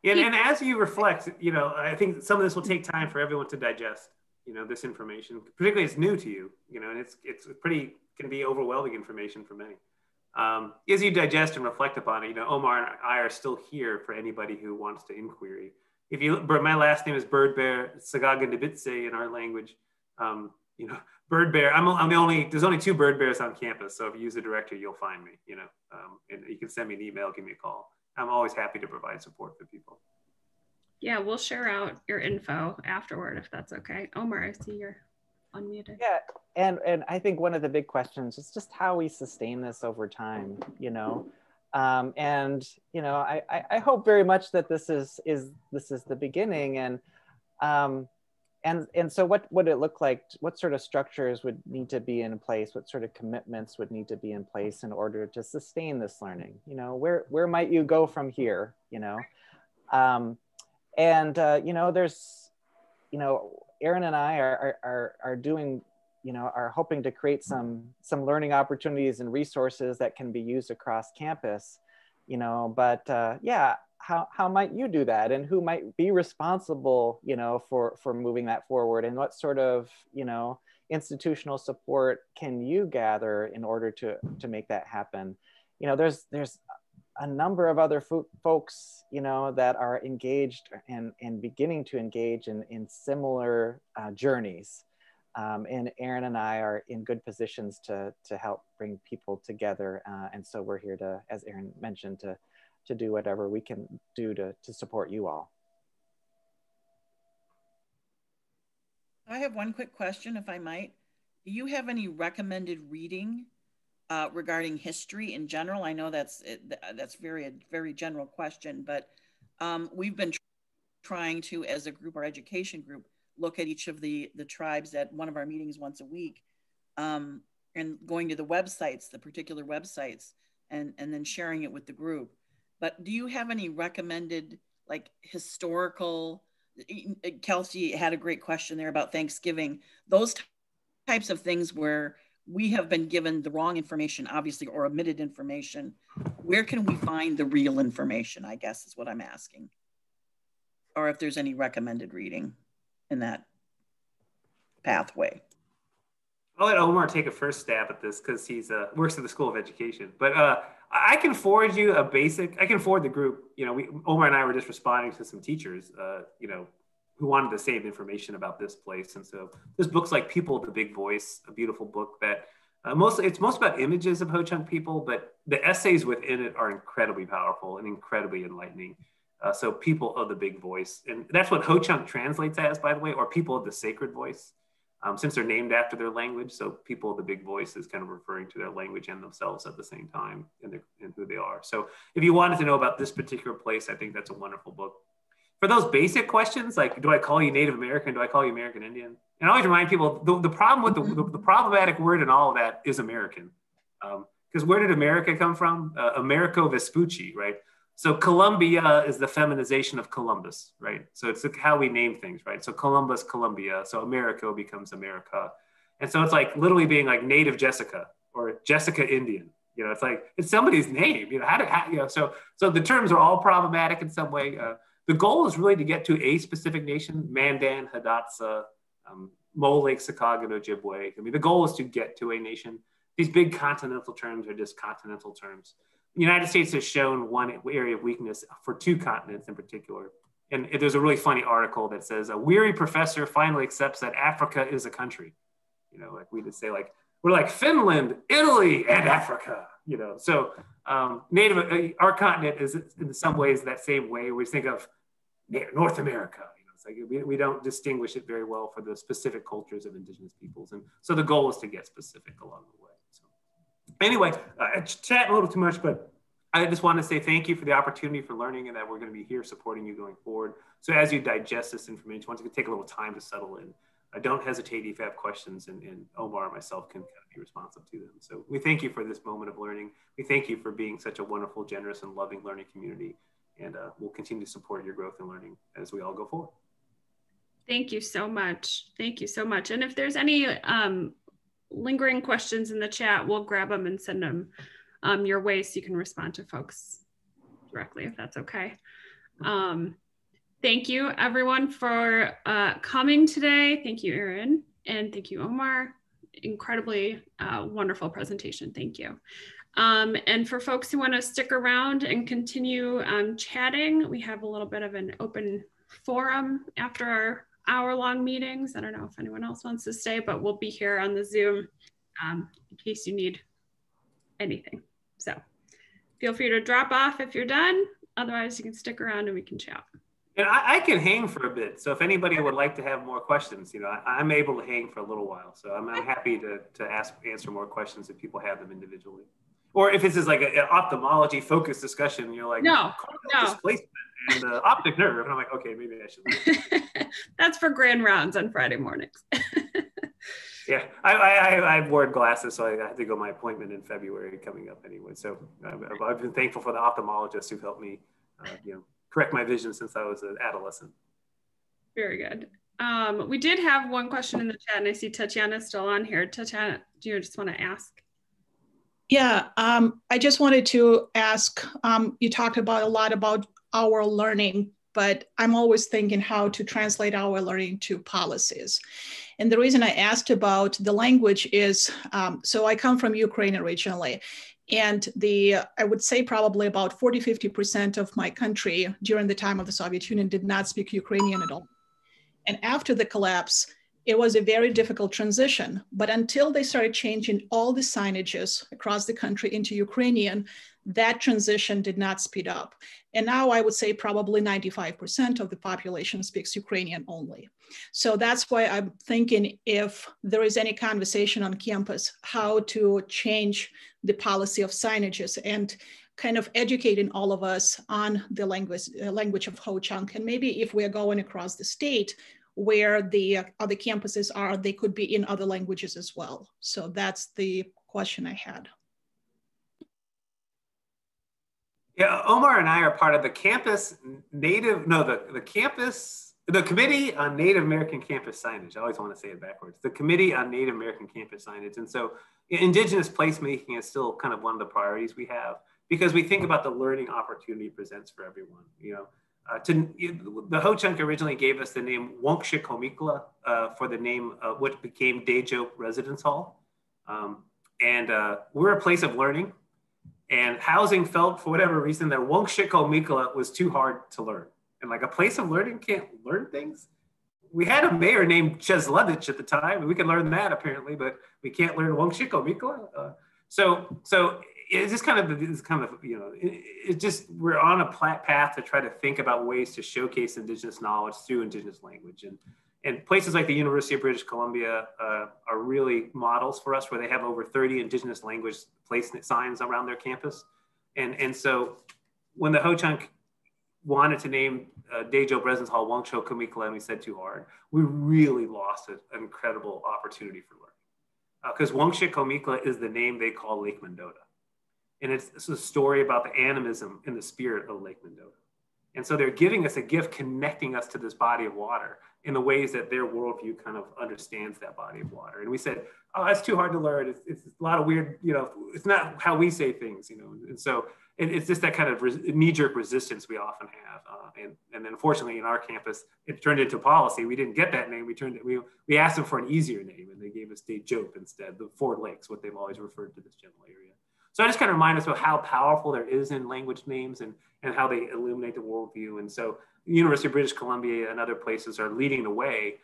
And as you reflect, I think some of this will take time for everyone to digest, this information, particularly it's new to you, and it's can be overwhelming information for many. As you digest and reflect upon it, Omar and I are still here for anybody who wants to inquiry. My last name is Birdbear Sagaganibitse in our language. Bird Bear, there's only 2 bird bears on campus. So if you use the directory, you'll find me, and you can send me an email, give me a call. I'm always happy to provide support for people. Yeah, we'll share out your info afterward if that's okay. Omar, I see you're unmuted. Yeah, and I think one of the big questions is just how we sustain this over time, and I hope very much that this is the beginning, and so what would it look like? What sort of structures would need to be in place? What sort of commitments would need to be in place in order to sustain this learning? Where might you go from here? And, you know, there's, you know, Erin and I are doing, you know, are hoping to create some learning opportunities and resources that can be used across campus, you know, but yeah, how might you do that, and who might be responsible, you know, for moving that forward, and what sort of, you know, institutional support can you gather in order to make that happen? You know, there's a number of other folks, you know, that are engaged and beginning to engage in similar journeys. And Erin and I are in good positions to help bring people together. And so we're here to, as Erin mentioned, to do whatever we can do to support you all. I have one quick question, if I might. Do you have any recommended reading regarding history in general? I know that's a very general question, but we've been trying to, as a group, our education group, look at each of the tribes at one of our meetings once a week, and going to the websites, the particular websites, and then sharing it with the group. But do you have any recommended, like, historical, Kelsey had a great question there about Thanksgiving, those types of things where we have been given the wrong information, obviously, or omitted information. Where can we find the real information, I guess is what I'm asking. Or if there's any recommended reading in that pathway. I'll let Omar take a first stab at this because he's works at the School of Education. But I can forward you a basic, I can forward the group, you know, Omar and I were just responding to some teachers, you know, who wanted the same information about this place. And so there's books like People of the Big Voice, a beautiful book that it's most about images of Ho-Chunk people, but the essays within it are incredibly powerful and incredibly enlightening. So People of the Big Voice, and that's what Ho-Chunk translates as, by the way, or People of the Sacred Voice, since they're named after their language. So People of the Big Voice is kind of referring to their language and themselves at the same time, and who they are. So if you wanted to know about this particular place, I think that's a wonderful book. For those basic questions, like, do I call you Native American? Do I call you American Indian? And I always remind people, the problem with the problematic word in all of that is American. Because where did America come from? Americo Vespucci, right? So Columbia is the feminization of Columbus, right? So it's how we name things, right? So Columbus, Columbia. So Americo becomes America. And so it's like literally being like Native Jessica or Jessica Indian. You know, it's like, it's somebody's name, you know, you know, so the terms are all problematic in some way. The goal is really to get to a specific nation, Mandan, Hidatsa, Mole Lake, Sakagin, Ojibwe. I mean, the goal is to get to a nation. These big continental terms are just continental terms. The United States has shown one area of weakness for two continents in particular. And there's a really funny article that says, a weary professor finally accepts that Africa is a country. You know, like we just say, like, we're like Finland, Italy, and Africa, you know. So our continent is in some ways that same way. We think of North America. You know, it's like we don't distinguish it very well for the specific cultures of indigenous peoples. And so the goal is to get specific along the way. So anyway, I chat a little too much, but I just want to say thank you for the opportunity for learning, and that we're going to be here supporting you going forward. So as you digest this information, once you take a little time to settle in, don't hesitate if you have questions, and Omar and myself can kind of be responsive to them. So we thank you for this moment of learning. We thank you for being such a wonderful, generous, and loving learning community. And we'll continue to support your growth and learning as we all go forward. Thank you so much. Thank you so much. And if there's any lingering questions in the chat, we'll grab them and send them your way so you can respond to folks directly, if that's okay. Thank you everyone for coming today. Thank you, Erin, and thank you, Omar. Incredibly wonderful presentation. Thank you. And for folks who want to stick around and continue chatting, we have a little bit of an open forum after our hour-long meetings. I don't know if anyone else wants to stay, but we'll be here on the Zoom in case you need anything. So feel free to drop off if you're done. Otherwise, you can stick around and we can chat. And I can hang for a bit. So if anybody would like to have more questions, you know, I'm able to hang for a little while. So I'm happy to answer more questions if people have them individually. Or if this is like an ophthalmology focused discussion, you're like, no. Displacement and optic nerve. And I'm like, okay, maybe I should leave. That's for grand rounds on Friday mornings. Yeah, I wore glasses, so I had to go to my appointment in February coming up anyway. So I've been thankful for the ophthalmologists who've helped me, you know, correct my vision since I was an adolescent. Very good. We did have one question in the chat, and I see Tatiana still on here. Tatiana, do you just want to ask? Yeah, I just wanted to ask, you talked about a lot about our learning, but I'm always thinking how to translate our learning to policies. And the reason I asked about the language is, so I come from Ukraine originally, and I would say probably about 40–50% of my country during the time of the Soviet Union did not speak Ukrainian at all. And after the collapse, it was a very difficult transition. But until they started changing all the signages across the country into Ukrainian, that transition did not speed up. And now I would say probably 95% of the population speaks Ukrainian only. So that's why I'm thinking if there is any conversation on campus, how to change the policy of signages and kind of educating all of us on the language of Ho-Chunk. And maybe if we're going across the state where the other campuses are, they could be in other languages as well. So that's the question I had. Yeah, Omar and I are part of the the Committee on Native American Campus Signage. I always want to say it backwards. The Committee on Native American Campus Signage. And so Indigenous placemaking is still kind of one of the priorities we have, because we think about the learning opportunity it presents for everyone. The Ho-Chunk originally gave us the name Wonkshik-Homikla for the name of what became Daejope Residence Hall. We're a place of learning, and housing felt, for whatever reason, that Wonkshik-Homikla was too hard to learn. And like a place of learning can't learn things. We had a mayor named Chesledich at the time, and we could learn that apparently, but we can't learn Wonkshik-Homikla. So it's just kind of, we're on a path to try to think about ways to showcase Indigenous knowledge through Indigenous language. And places like the University of British Columbia are really models for us, where they have over 30 Indigenous language placement signs around their campus. And so when the Ho-Chunk wanted to name Daejope Residence Hall Wonkshik-Homikla, and we said too hard, we really lost an incredible opportunity for learning. Because Wonkshik-Homikla is the name they call Lake Mendota. And it's a story about the animism and the spirit of Lake Mendota. And so they're giving us a gift, connecting us to this body of water in the ways that their worldview kind of understands that body of water. And we said, oh, that's too hard to learn. It's a lot of weird, it's not how we say things, And so it's just that kind of knee-jerk resistance we often have. And then unfortunately in our campus, it turned into policy. We didn't get that name. We asked them for an easier name, and they gave us Daejope instead, the Ford Lakes, what they've always referred to this general area. So I just kind of remind us of how powerful there is in language names and how they illuminate the worldview. And so the University of British Columbia and other places are leading the way.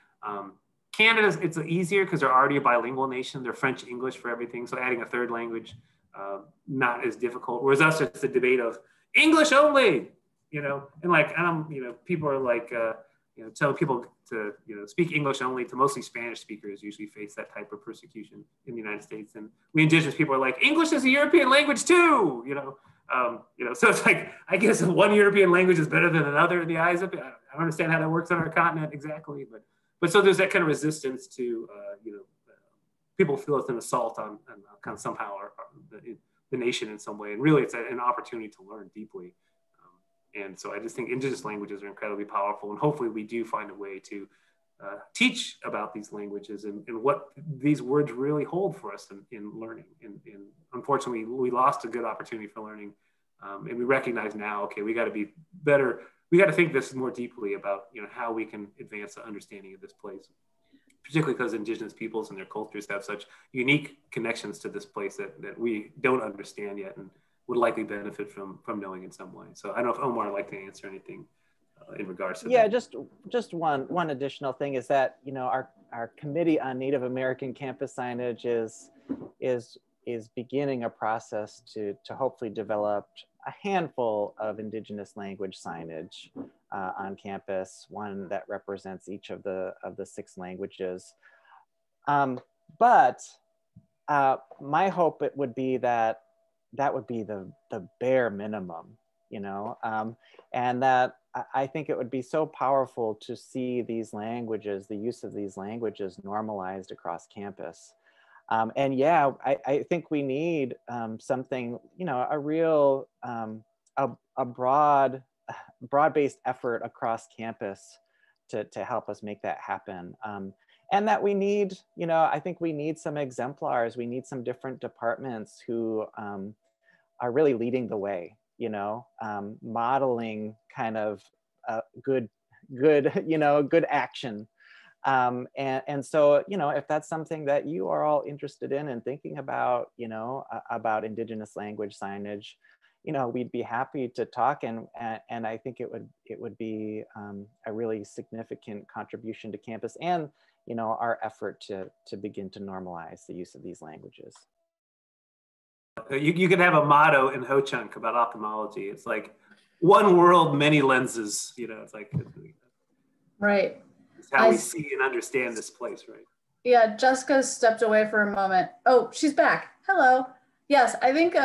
Canada, it's easier because they're already a bilingual nation. They're French, English for everything. So adding a third language, not as difficult. Whereas us, it's the debate of English only, and people are like, telling people to, speak English only to mostly Spanish speakers usually face that type of persecution in the United States. And we Indigenous people are like, English is a European language too, so it's like, I guess one European language is better than another in the eyes of it. I don't understand how that works on our continent exactly, but so there's that kind of resistance to, people feel it's an assault on kind of somehow the nation in some way. And really it's an opportunity to learn deeply. And so I just think Indigenous languages are incredibly powerful, and hopefully we do find a way to teach about these languages and what these words really hold for us in learning. And unfortunately, we lost a good opportunity for learning, and we recognize now, okay, we got to be better. We got to think this more deeply about how we can advance the understanding of this place, particularly because Indigenous peoples and their cultures have such unique connections to this place that we don't understand yet, and would likely benefit from knowing in some way. So I don't know if Omar would like to answer anything in regards to that. Just one additional thing is that, our Committee on Native American Campus Signage is beginning a process to hopefully develop a handful of Indigenous language signage on campus, one that represents each of the 6 languages. But my hope it would be that would be the bare minimum, and that I think it would be so powerful to see these languages, the use of these languages normalized across campus. And yeah, I think we need something, a real, a broad broad-based effort across campus to help us make that happen. And that we need, you know, I think we need some exemplars. We need some different departments who are really leading the way, you know, modeling kind of good, you know, good action. And so, you know, if that's something that you are all interested in and thinking about, you know, about Indigenous language signage, you know, we'd be happy to talk, and I think it would be a really significant contribution to campus and, you know, our effort to begin to normalize the use of these languages. You could have a motto in Ho-Chunk about ophthalmology. It's like, one world, many lenses. You know, it's like, right. It's how we see and understand this place, right? Yeah, Jessica stepped away for a moment. Oh, she's back. Hello. Yes, I think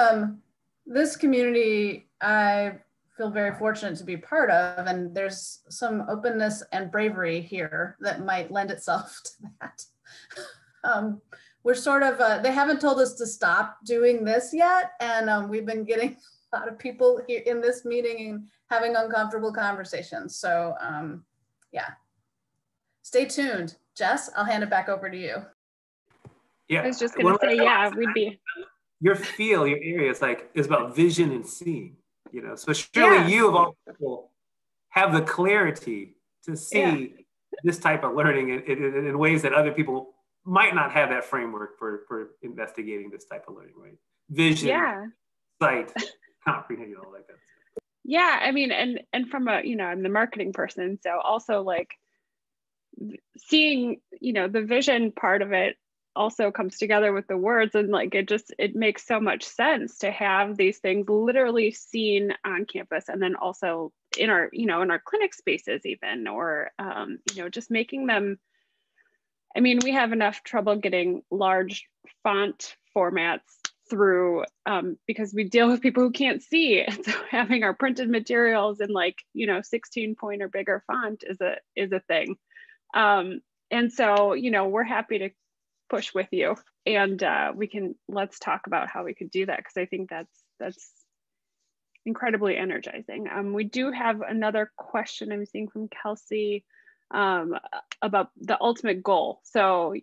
this community I feel very fortunate to be part of, and there's some openness and bravery here that might lend itself to that. We're sort of, they haven't told us to stop doing this yet, and we've been getting a lot of people here in this meeting and having uncomfortable conversations. So yeah, stay tuned. Jess, I'll hand it back over to you. Yeah, I was just gonna say, yeah, we'd be. Your area is about vision and seeing, you know, so surely you of all people have the clarity to see this type of learning in ways that other people might not have that framework for investigating this type of learning, right? Vision, sight, comprehension, all like that. Yeah, I mean, and from a, you know, I'm the marketing person, so also like seeing, you know, the vision part of it also comes together with the words, and like it makes so much sense to have these things literally seen on campus, and then also in our, you know, in our clinic spaces even, or you know, just making them, I mean, we have enough trouble getting large font formats through because we deal with people who can't see, and so having our printed materials in like, you know, 16 point or bigger font is a thing. And so, you know, we're happy to push with you, and let's talk about how we could do that, because I think that's incredibly energizing. We do have another question I'm seeing from Kelsey about the ultimate goal. So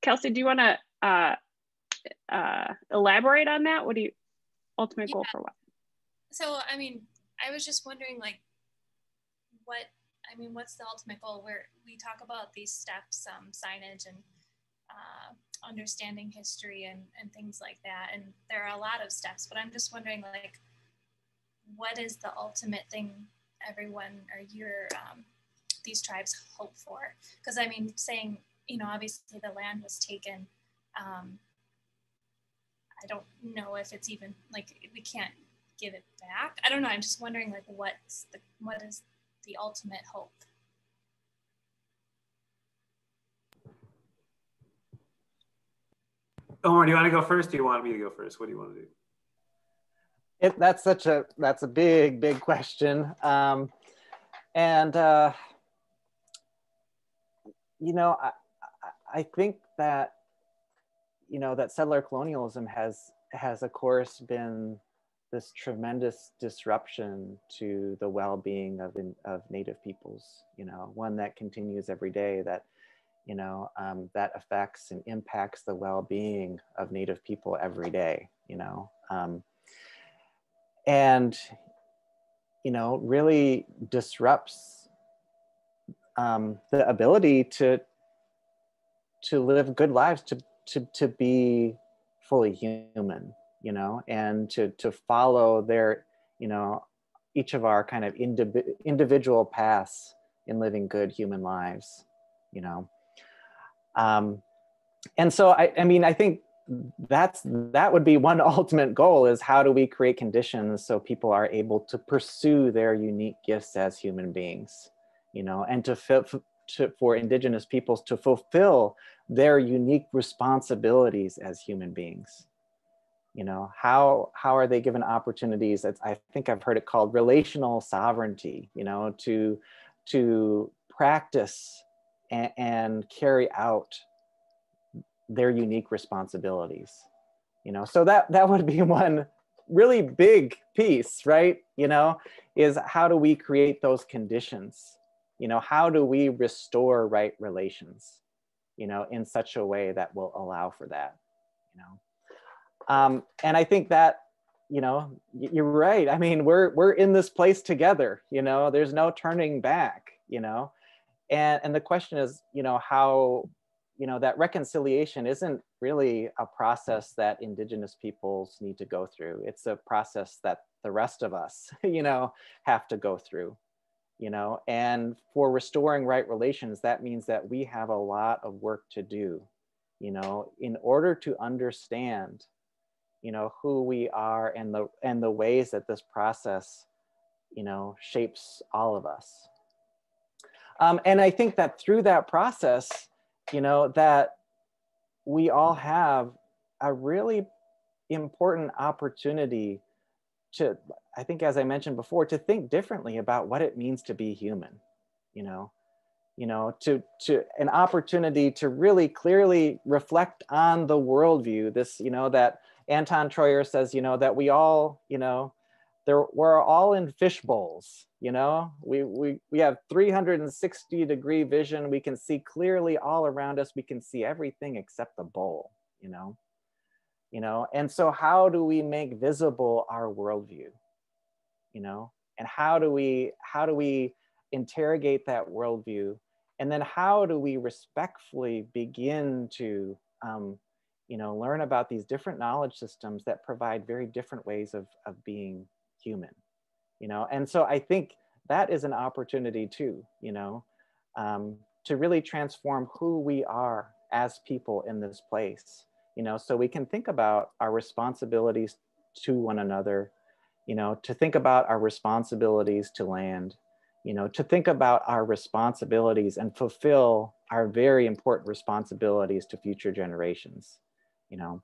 Kelsey, do you want to elaborate on that? What do you, ultimate goal for what? So, I mean, I was just wondering, like, what's the ultimate goal? Where we talk about these steps, signage and understanding history and things like that. And there are a lot of steps, but I'm just wondering, like, what is the ultimate thing everyone or these tribes hope for? Because I mean, saying, you know, obviously the land was taken. I don't know if it's even like we can't give it back. I don't know. I'm just wondering, like, what is the ultimate hope? Omar, do you want to go first? Or do you want me to go first? What do you want to do? That's a big question. You know, I think that, you know, that settler colonialism has of course been this tremendous disruption to the well-being of Native peoples, you know, one that continues every day, that, you know, that affects and impacts the well-being of Native people every day, you know, and, you know, really disrupts the ability to live good lives, to be fully human, you know, and to follow their, you know, each of our kind of individual paths in living good human lives, you know. And so I mean, I think that would be one ultimate goal, is how do we create conditions so people are able to pursue their unique gifts as human beings, you know, and for Indigenous peoples to fulfill their unique responsibilities as human beings. You know, how are they given opportunities? I think I've heard it called relational sovereignty, you know, to practice and carry out their unique responsibilities, you know. So that would be one really big piece, right? You know, is how do we create those conditions? You know, how do we restore right relations, you know, in such a way that will allow for that, you know? And I think that, you know, you're right. I mean, we're in this place together, you know, there's no turning back, you know? And the question is, you know, how, you know, that reconciliation isn't really a process that Indigenous peoples need to go through. It's a process that the rest of us, you know, have to go through, you know, and for restoring right relations, that means that we have a lot of work to do, you know, in order to understand, you know, who we are and the ways that this process, you know, shapes all of us. And I think that through that process, you know, that we all have a really important opportunity to, I think, as I mentioned before, to think differently about what it means to be human, you know, to an opportunity to really clearly reflect on the worldview, this, you know, that Anton Troyer says, you know, that we all, you know, we're all in fish bowls, you know, we have 360-degree vision. We can see clearly all around us. We can see everything except the bowl, you know, and so how do we make visible our worldview, you know, and how do we interrogate that worldview? And then how do we respectfully begin to, you know, learn about these different knowledge systems that provide very different ways of being human, you know? And so I think that is an opportunity too, you know, to really transform who we are as people in this place, you know, so we can think about our responsibilities to one another, you know, to think about our responsibilities to land, you know, to think about our responsibilities and fulfill our very important responsibilities to future generations, you know.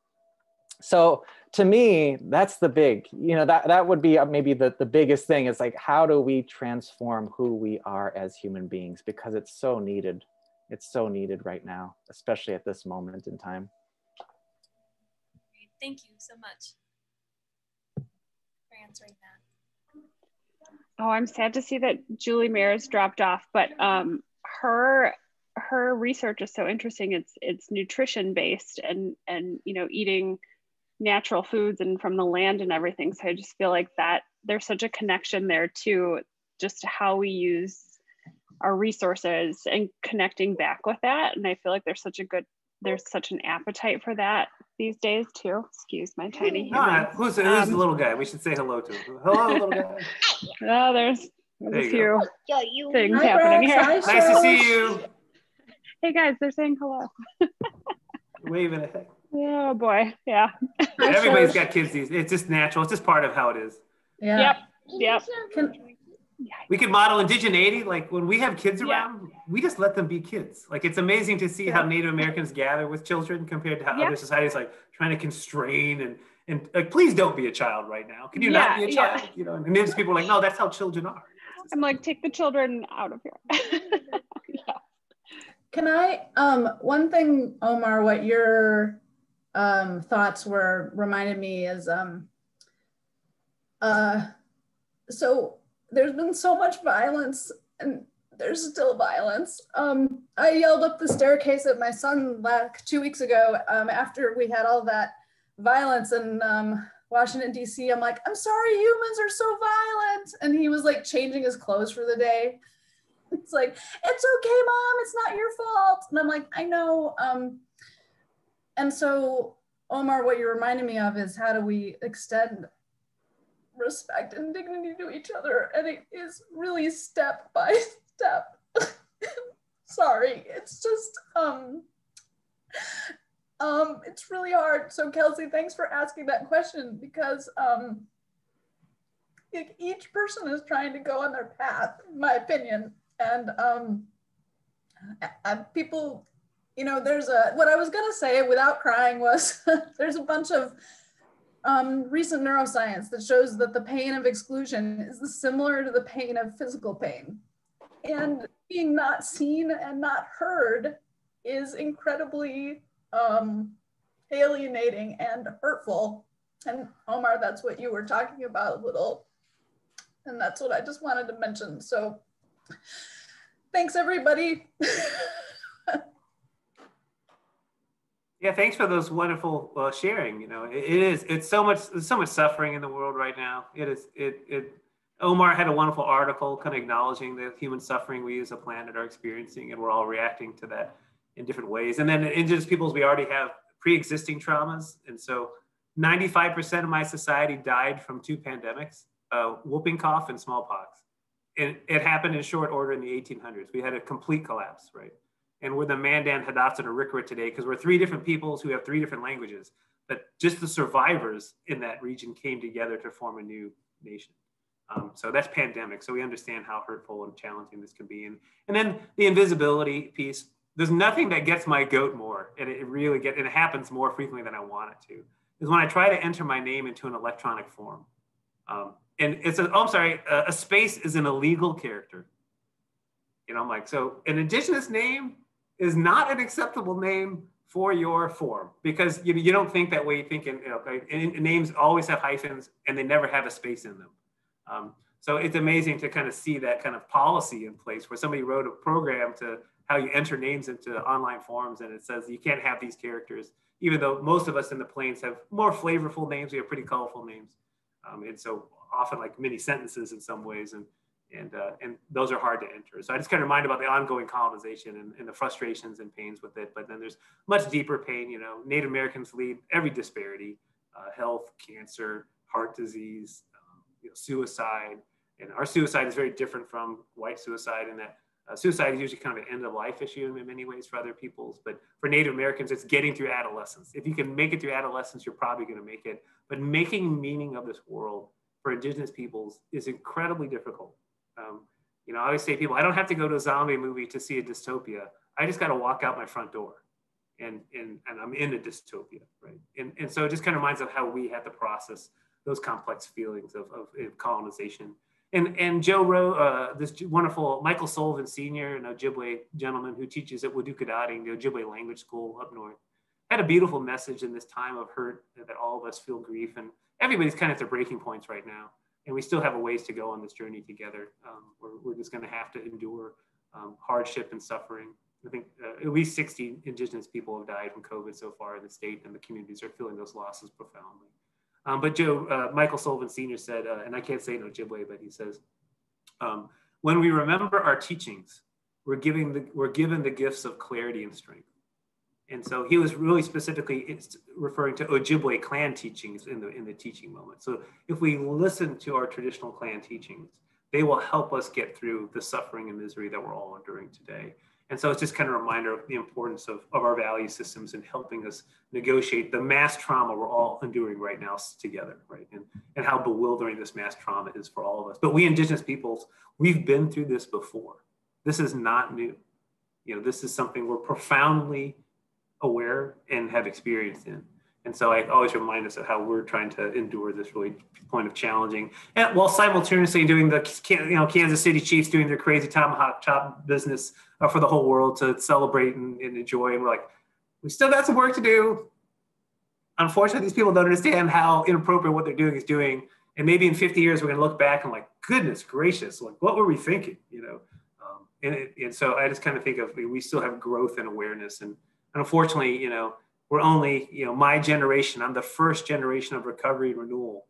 So to me, that's the big, you know, that would be maybe the biggest thing is like, how do we transform who we are as human beings? Because it's so needed. It's so needed right now, especially at this moment in time. Thank you so much for answering that. Oh, I'm sad to see that Julie Mayers dropped off, but her research is so interesting. It's nutrition based and you know, eating natural foods and from the land and everything. So I just feel like that there's such a connection there too, just how we use our resources and connecting back with that. And I feel like there's such an appetite for that these days too. Excuse my tiny human. Who's the little guy? We should say hello to him. Hello, little guy. Oh, there's a few things Hi, happening here. Rex. Nice to see you. Hey guys, they're saying hello. Waving at. Oh boy, yeah. Everybody's got kids these. It's just natural. It's just part of how it is. Yeah. Yep. We could model indigeneity. Like when we have kids around, we just let them be kids. Like it's amazing to see how Native Americans gather with children compared to how other societies like trying to constrain and like, please don't be a child right now. Can you not be a child? You know, and Indigenous people are like, no, that's how children are. I'm like, take the children out of here. Can I, one thing, Omar, what your thoughts were reminded me is, so there's been so much violence and there's still violence. I yelled up the staircase at my son like 2 weeks ago after we had all that violence in Washington, D.C. I'm like, I'm sorry, humans are so violent. And he was like changing his clothes for the day. It's like, it's okay, Mom, it's not your fault. And I'm like, I know. And so, Omar, what you're reminding me of is how do we extend respect and dignity to each other? And it is really step by step. Sorry, it's just, it's really hard. So Kelsey, thanks for asking that question because each person is trying to go on their path, in my opinion. And people, you know, what I was gonna say without crying was there's a bunch of recent neuroscience that shows that the pain of exclusion is similar to the pain of physical pain. And being not seen and not heard is incredibly alienating and hurtful. And Omar, that's what you were talking about a little. And that's what I just wanted to mention. So thanks, everybody. Yeah, thanks for those wonderful sharing. You know, it's so much, there's so much suffering in the world right now. Omar had a wonderful article kind of acknowledging the human suffering we as a planet are experiencing, and we're all reacting to that in different ways. And then indigenous peoples, we already have pre-existing traumas. And so 95% of my society died from 2 pandemics, whooping cough and smallpox. And it happened in short order in the 1800s. We had a complete collapse, right? And we're the Mandan, Hidatsa, and Arikara today because we're 3 different peoples who have 3 different languages. But just the survivors in that region came together to form a new nation. So that's pandemic. So we understand how hurtful and challenging this can be. And then the invisibility piece. There's nothing that gets my goat more, and it happens more frequently than I want it to, is when I try to enter my name into an electronic form. And a space is an illegal character. You know, I'm like, so an indigenous name is not an acceptable name for your form, because you don't think that way. You think names always have hyphens and they never have a space in them. So it's amazing to kind of see that kind of policy in place where somebody wrote a program to how you enter names into online forms, and it says you can't have these characters, even though most of us in the Plains have more flavorful names. We have pretty colorful names. And so often like mini sentences in some ways, and those are hard to enter. So I just kind of remind about the ongoing colonization and the frustrations and pains with it. But then there's much deeper pain. You know, Native Americans lead every disparity: health, cancer, heart disease, suicide. And our suicide is very different from white suicide in that suicide is usually kind of an end of life issue in many ways for other peoples. But for Native Americans, it's getting through adolescence. If you can make it through adolescence, you're probably going to make it. But making meaning of this world for indigenous peoples is incredibly difficult. I always say to people, I don't have to go to a zombie movie to see a dystopia. I just got to walk out my front door and I'm in a dystopia, right? And so it just kind of reminds us of how we have to process those complex feelings of colonization. And Joe wrote this wonderful Michael Sullivan Sr., an Ojibwe gentleman who teaches at Wadukadadi, the Ojibwe language school up north, had a beautiful message in this time of hurt that all of us feel grief, and everybody's kind of at their breaking points right now. And we still have a ways to go on this journey together. We're just going to have to endure hardship and suffering. I think at least 60 indigenous people have died from COVID so far in the state, and the communities are feeling those losses profoundly. But Michael Sullivan Sr. said, and I can't say in Ojibwe, but he says, when we remember our teachings, we're given the gifts of clarity and strength. And so he was really specifically referring to Ojibwe clan teachings in the teaching moment. So if we listen to our traditional clan teachings, they will help us get through the suffering and misery that we're all enduring today. And so it's just kind of a reminder of the importance of our value systems in helping us negotiate the mass trauma we're all enduring right now together, right? And how bewildering this mass trauma is for all of us. But we indigenous peoples, we've been through this before. This is not new. This is something we're profoundly aware and have experienced in. And so I always remind us of how we're trying to endure this really point of challenging, and while simultaneously doing the, Kansas City Chiefs doing their crazy tomahawk chop business for the whole world to celebrate and enjoy. And we're like, we still got some work to do. Unfortunately, these people don't understand how inappropriate what they're doing is doing. And maybe in 50 years, we're going to look back and like, goodness gracious, like what were we thinking? And so I just kind of think of, we still have growth and awareness. And unfortunately, we're only, my generation, I'm the first generation of recovery and renewal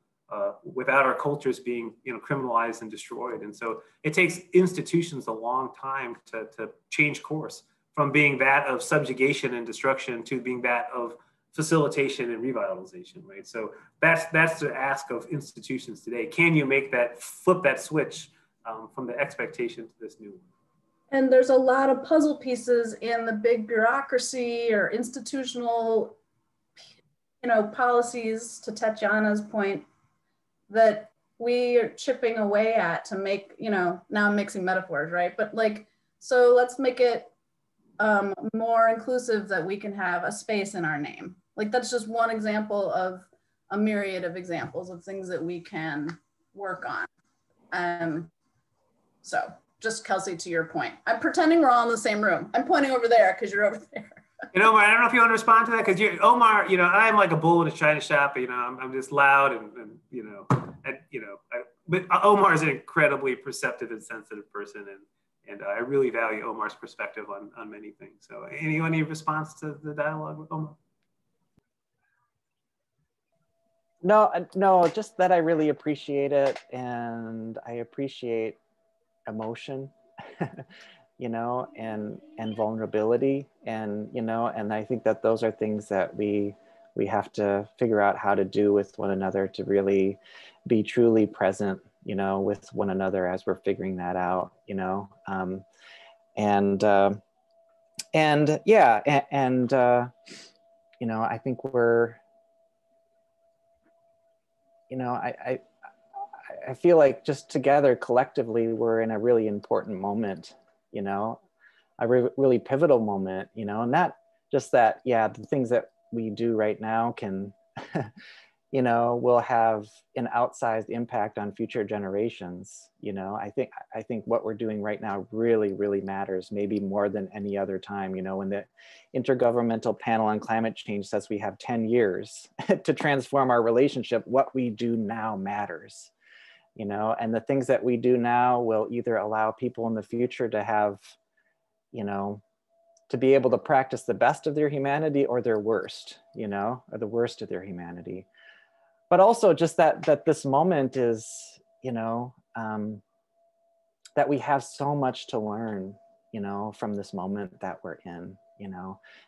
without our cultures being, criminalized and destroyed. And so it takes institutions a long time to change course from being that of subjugation and destruction to being that of facilitation and revitalization, right? So that's the ask of institutions today. Can you flip that switch from the expectation to this new one? And there's a lot of puzzle pieces in the big bureaucracy or institutional, policies, to Tatjana's point, that we are chipping away at to make, now I'm mixing metaphors, right? But so let's make it more inclusive that we can have a space in our name. That's just one example of a myriad of examples of things that we can work on. So just Kelsey, to your point, I'm pretending we're all in the same room. I'm pointing over there because you're over there. And Omar, I don't know if you want to respond to that, because Omar, I'm like a bull in a china shop. I'm just loud and but Omar is an incredibly perceptive and sensitive person, and I really value Omar's perspective on many things. So, any response to the dialogue with Omar? No, just that I really appreciate it, and I appreciate emotion, and vulnerability, and I think that those are things that we have to figure out how to do with one another to really be truly present, with one another as we're figuring that out, I think we're, I feel like just together collectively, we're in a really important moment, a really pivotal moment, and not just that, the things that we do right now can, will have an outsized impact on future generations. I think what we're doing right now really, really matters, maybe more than any other time. When the Intergovernmental Panel on Climate Change says we have 10 years to transform our relationship, what we do now matters. And the things that we do now will either allow people in the future to have, to be able to practice the best of their humanity or their worst, or the worst of their humanity. But also just that this moment is, that we have so much to learn, from this moment that we're in,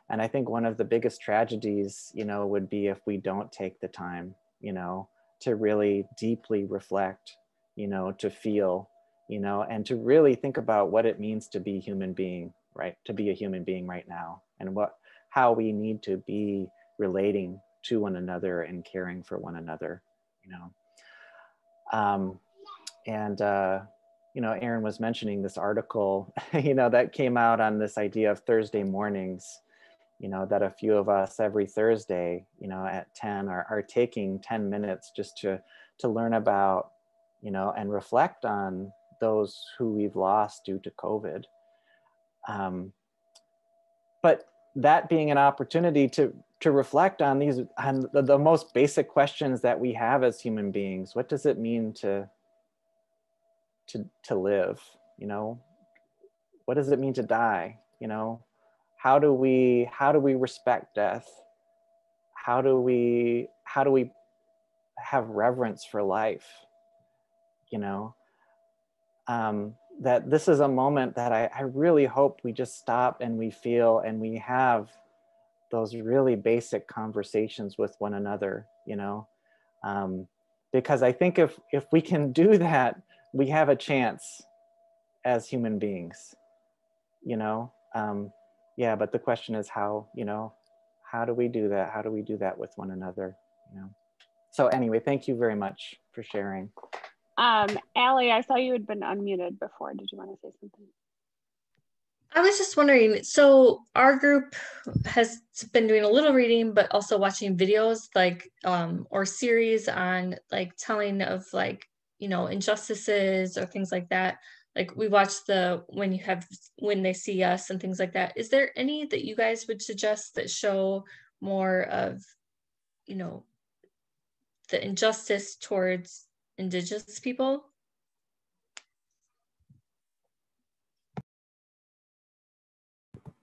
and I think one of the biggest tragedies, would be if we don't take the time, to really deeply reflect, to feel, and to really think about what it means to be a human being, right? To be a human being right now, and how we need to be relating to one another and caring for one another, Aaron was mentioning this article, that came out on this idea of Thursday mornings, that a few of us every Thursday, at 10 are taking 10 minutes just to learn about, and reflect on those who we've lost due to COVID. But that being an opportunity to reflect on the most basic questions that we have as human beings. What does it mean to live? What does it mean to die? How do we respect death? How do we have reverence for life? That this is a moment that I really hope we just stop and we feel and we have those really basic conversations with one another, because I think if we can do that, we have a chance as human beings, but the question is how do we do that? How do we do that with one another? So anyway, thank you very much for sharing. Allie, I saw you had been unmuted before. Did you want to say something? I was just wondering, so our group has been doing a little reading, but also watching videos or series on telling of injustices or things like that. Like we watched When They See Us and things like that. Is there any that you guys would suggest that show more of, the injustice towards Indigenous people?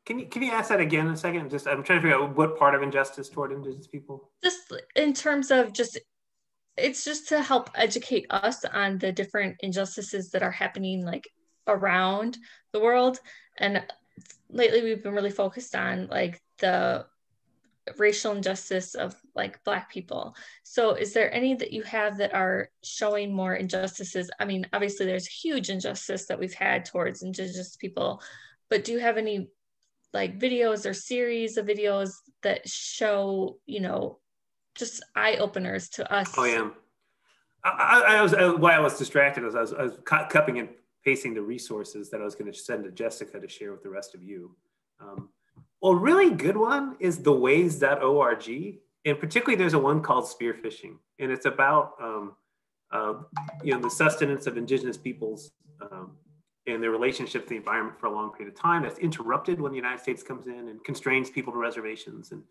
Can you ask that again in a second? I'm trying to figure out what part of injustice toward Indigenous people. Just in terms of it's just to help educate us on the different injustices that are happening around the world. And lately we've been really focused on the racial injustice of Black people. So is there any that you have that are showing more injustices? I mean, obviously there's huge injustice that we've had towards Indigenous people, but do you have any videos or series of videos that show, just eye openers to us? Oh yeah. Why I was distracted is I was copying and pasting the resources that I was going to send to Jessica to share with the rest of you. Well, a really good one is theways.org. And particularly there's one called Spearfishing. And it's about, the sustenance of Indigenous peoples and their relationship to the environment for a long period of time. That's interrupted when the United States comes in and constrains people to reservations. And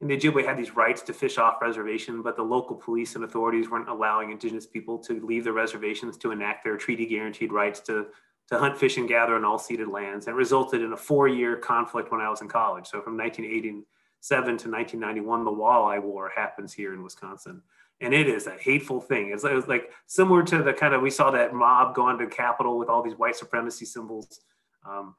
the Ojibwe had these rights to fish off reservation, but the local police and authorities weren't allowing Indigenous people to leave their reservations to enact their treaty guaranteed rights to hunt, fish, and gather on all ceded lands. And resulted in a 4-year conflict when I was in college. So from 1987 to 1991, the Walleye War happens here in Wisconsin. And it is a hateful thing. It was like similar to the kind of, we saw that mob go onto the Capitol with all these white supremacy symbols.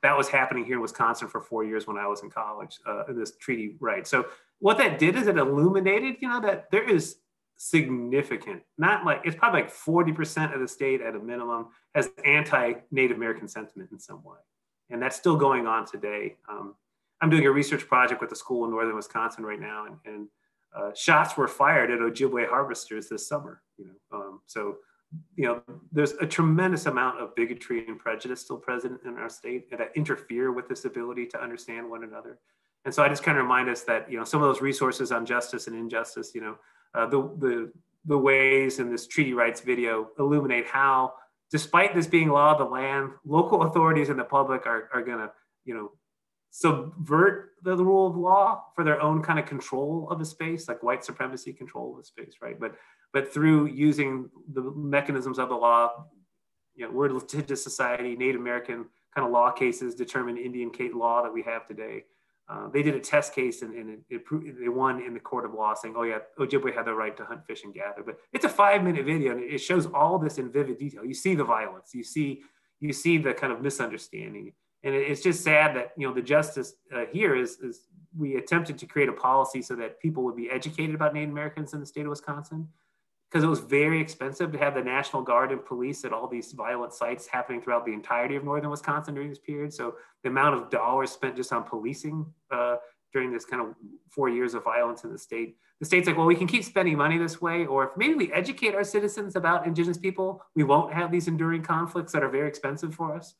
That was happening here in Wisconsin for 4 years when I was in college, in this treaty right. So what that did is it illuminated, that there is significant, not like, it's probably like 40% of the state at a minimum has anti-Native American sentiment in some way. And that's still going on today. I'm doing a research project with a school in northern Wisconsin right now, and shots were fired at Ojibwe harvesters this summer. So there's a tremendous amount of bigotry and prejudice still present in our state that interfere with this ability to understand one another. And so I just kind of remind us that some of those resources on justice and injustice, the ways in this treaty rights video illuminate how, despite this being law of the land, local authorities and the public are going to subvert the rule of law for their own kind of control of a space, like white supremacy control of a space, right? But through using the mechanisms of the law, we're a litigious society, Native American kind of law cases determine Indian law that we have today. They did a test case and they won in the court of law saying, oh yeah, Ojibwe had the right to hunt, fish, and gather. But it's a 5-minute video and it shows all this in vivid detail. You see the violence, you see the kind of misunderstanding. And it's just sad that, the justice here is we attempted to create a policy so that people would be educated about Native Americans in the state of Wisconsin, because it was very expensive to have the National Guard and police at all these violent sites happening throughout the entirety of northern Wisconsin during this period. So the amount of dollars spent just on policing during this kind of 4 years of violence in the state's like, well, we can keep spending money this way, or if maybe we educate our citizens about Indigenous people, we won't have these enduring conflicts that are very expensive for us.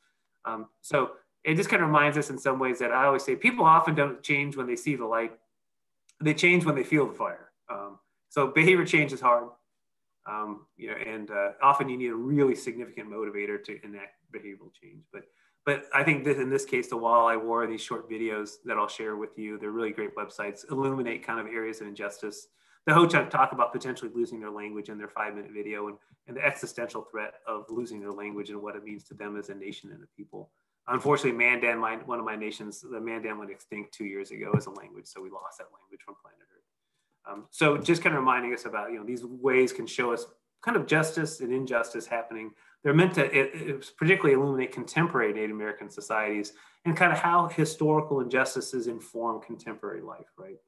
So it just kind of reminds us in some ways that I always say people often don't change when they see the light. They change when they feel the fire. So behavior change is hard. And often you need a really significant motivator to enact behavioral change. But I think that in this case, the Walleye War, these short videos that I'll share with you, they're really great websites, illuminate kind of areas of injustice. The Ho-Chunk talk about potentially losing their language in their 5-minute video and the existential threat of losing their language and what it means to them as a nation and a people. Unfortunately, Mandan, one of my nations, the Mandan went extinct 2 years ago as a language, so we lost that language from planet Earth. So just kind of reminding us about, these ways can show us kind of justice and injustice happening. They're meant to particularly illuminate contemporary Native American societies and kind of how historical injustices inform contemporary life, right?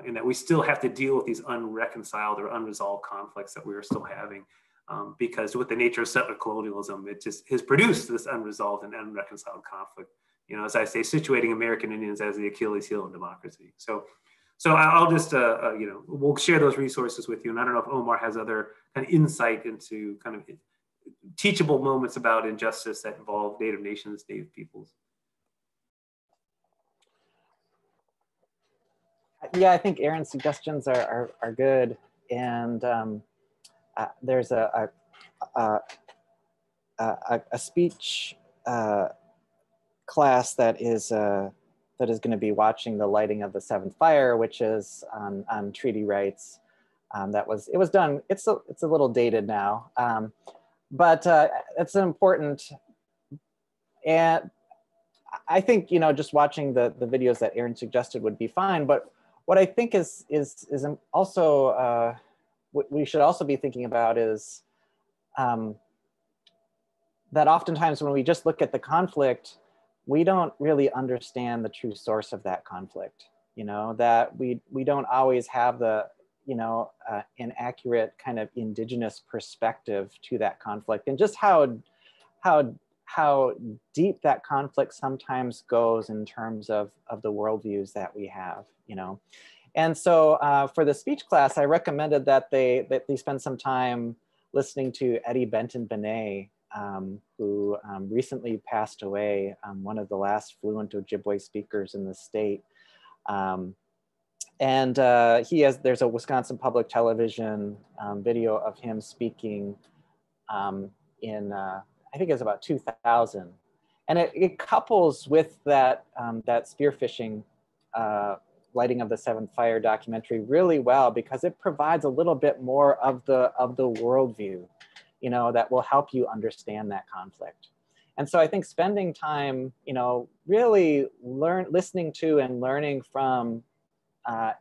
And that we still have to deal with these unreconciled or unresolved conflicts that we are still having. Because with the nature of settler colonialism, it just has produced this unresolved and unreconciled conflict. As I say, situating American Indians as the Achilles heel of democracy. So I'll just, we'll share those resources with you. And I don't know if Omar has other kind of insight into kind of teachable moments about injustice that involve Native nations, Native peoples. Yeah, I think Aaron's suggestions are good. And there's a speech class that is going to be watching the lighting of the seventh fire, which is on treaty rights. It was done. It's a little dated now, but it's important. And I think just watching the videos that Aaron suggested would be fine. But what I think is also what we should also be thinking about is that oftentimes when we just look at the conflict, we don't really understand the true source of that conflict. That we don't always have the an accurate kind of indigenous perspective to that conflict, and just how deep that conflict sometimes goes in terms of the worldviews that we have. And so for the speech class, I recommended that they spend some time listening to Eddie Benton Benet, who recently passed away, one of the last fluent Ojibwe speakers in the state. There's a Wisconsin Public Television video of him speaking in, I think it was about 2000. And it couples with that, that spearfishing Lighting of the Seventh Fire documentary really well, because it provides a little bit more of the worldview, you know, that will help you understand that conflict. And so I think spending time, you know, really listening to and learning from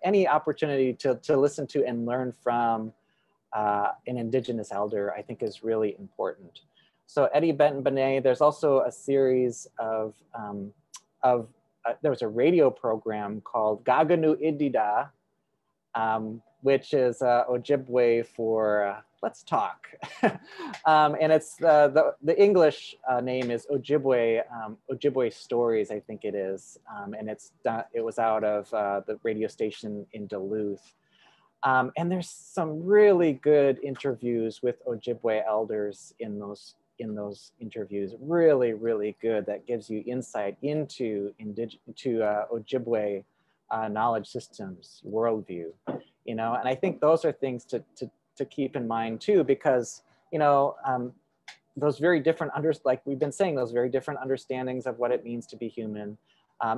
any opportunity to listen to and learn from an Indigenous elder, I think is really important. So Eddie Benton Benet, there's also a series of there was a radio program called Gaganu Idida, which is Ojibwe for let's talk. And it's the English name is Ojibwe, Ojibwe Stories, I think it is. And it was out of the radio station in Duluth. And there's some really good interviews with Ojibwe elders in those interviews, really, really good. That gives you insight into Ojibwe knowledge systems, worldview, you know. And I think those are things to keep in mind too, because, you know, those very different, like we've been saying, those very different understandings of what it means to be human,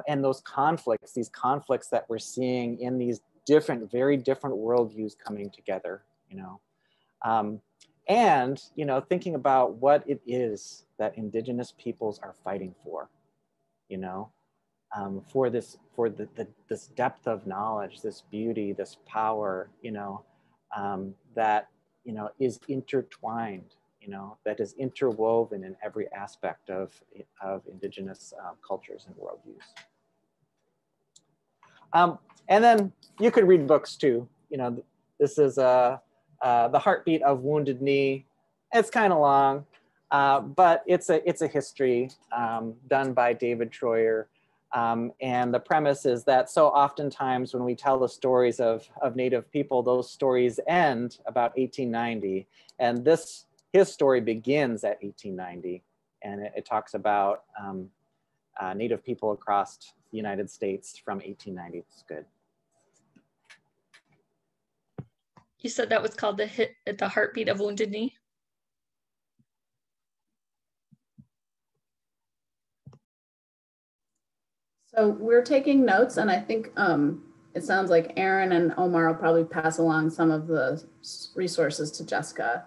and those conflicts, these conflicts that we're seeing in these different, very different worldviews coming together, you know. And, you know, thinking about what it is that Indigenous peoples are fighting for, you know, for this depth of knowledge, this beauty, this power, you know, that, you know, is intertwined, you know, that is interwoven in every aspect of Indigenous cultures and worldviews. And then you could read books too. You know, this is The Heartbeat of Wounded Knee. It's kind of long, but it's a history done by David Troyer. And the premise is that so oftentimes when we tell the stories of Native people, those stories end about 1890. And his story begins at 1890. And it talks about Native people across the United States from 1890. It's good. You said that was called The Heartbeat of Wounded Knee? So we're taking notes, and I think it sounds like Aaron and Omar will probably pass along some of the resources to Jessica.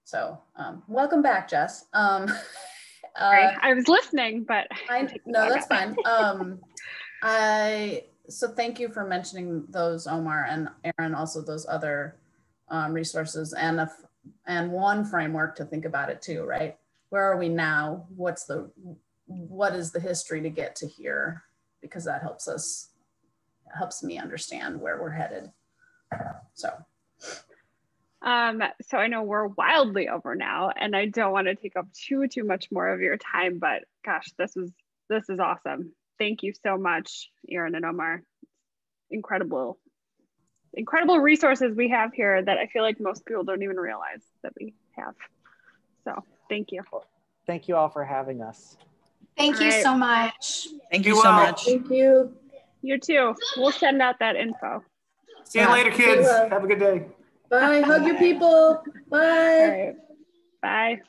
So welcome back, Jess. Sorry, I was listening, but no, that's fine. So thank you for mentioning those, Omar and Aaron, also those other resources, and one framework to think about it too, right? Where are we now? What is the history to get to here? Because that helps me understand where we're headed. So I know we're wildly over now, and I don't want to take up too much more of your time, but gosh, this is awesome. Thank you so much, Aaron and Omar. Incredible resources we have here that I feel like most people don't even realize that we have. So thank you. Thank you all for having us. Thank you so much. Thank you so much. Thank you. You too. We'll send out that info. See you later, kids. Have a good day. Bye. Hug your people. Bye. All right. Bye.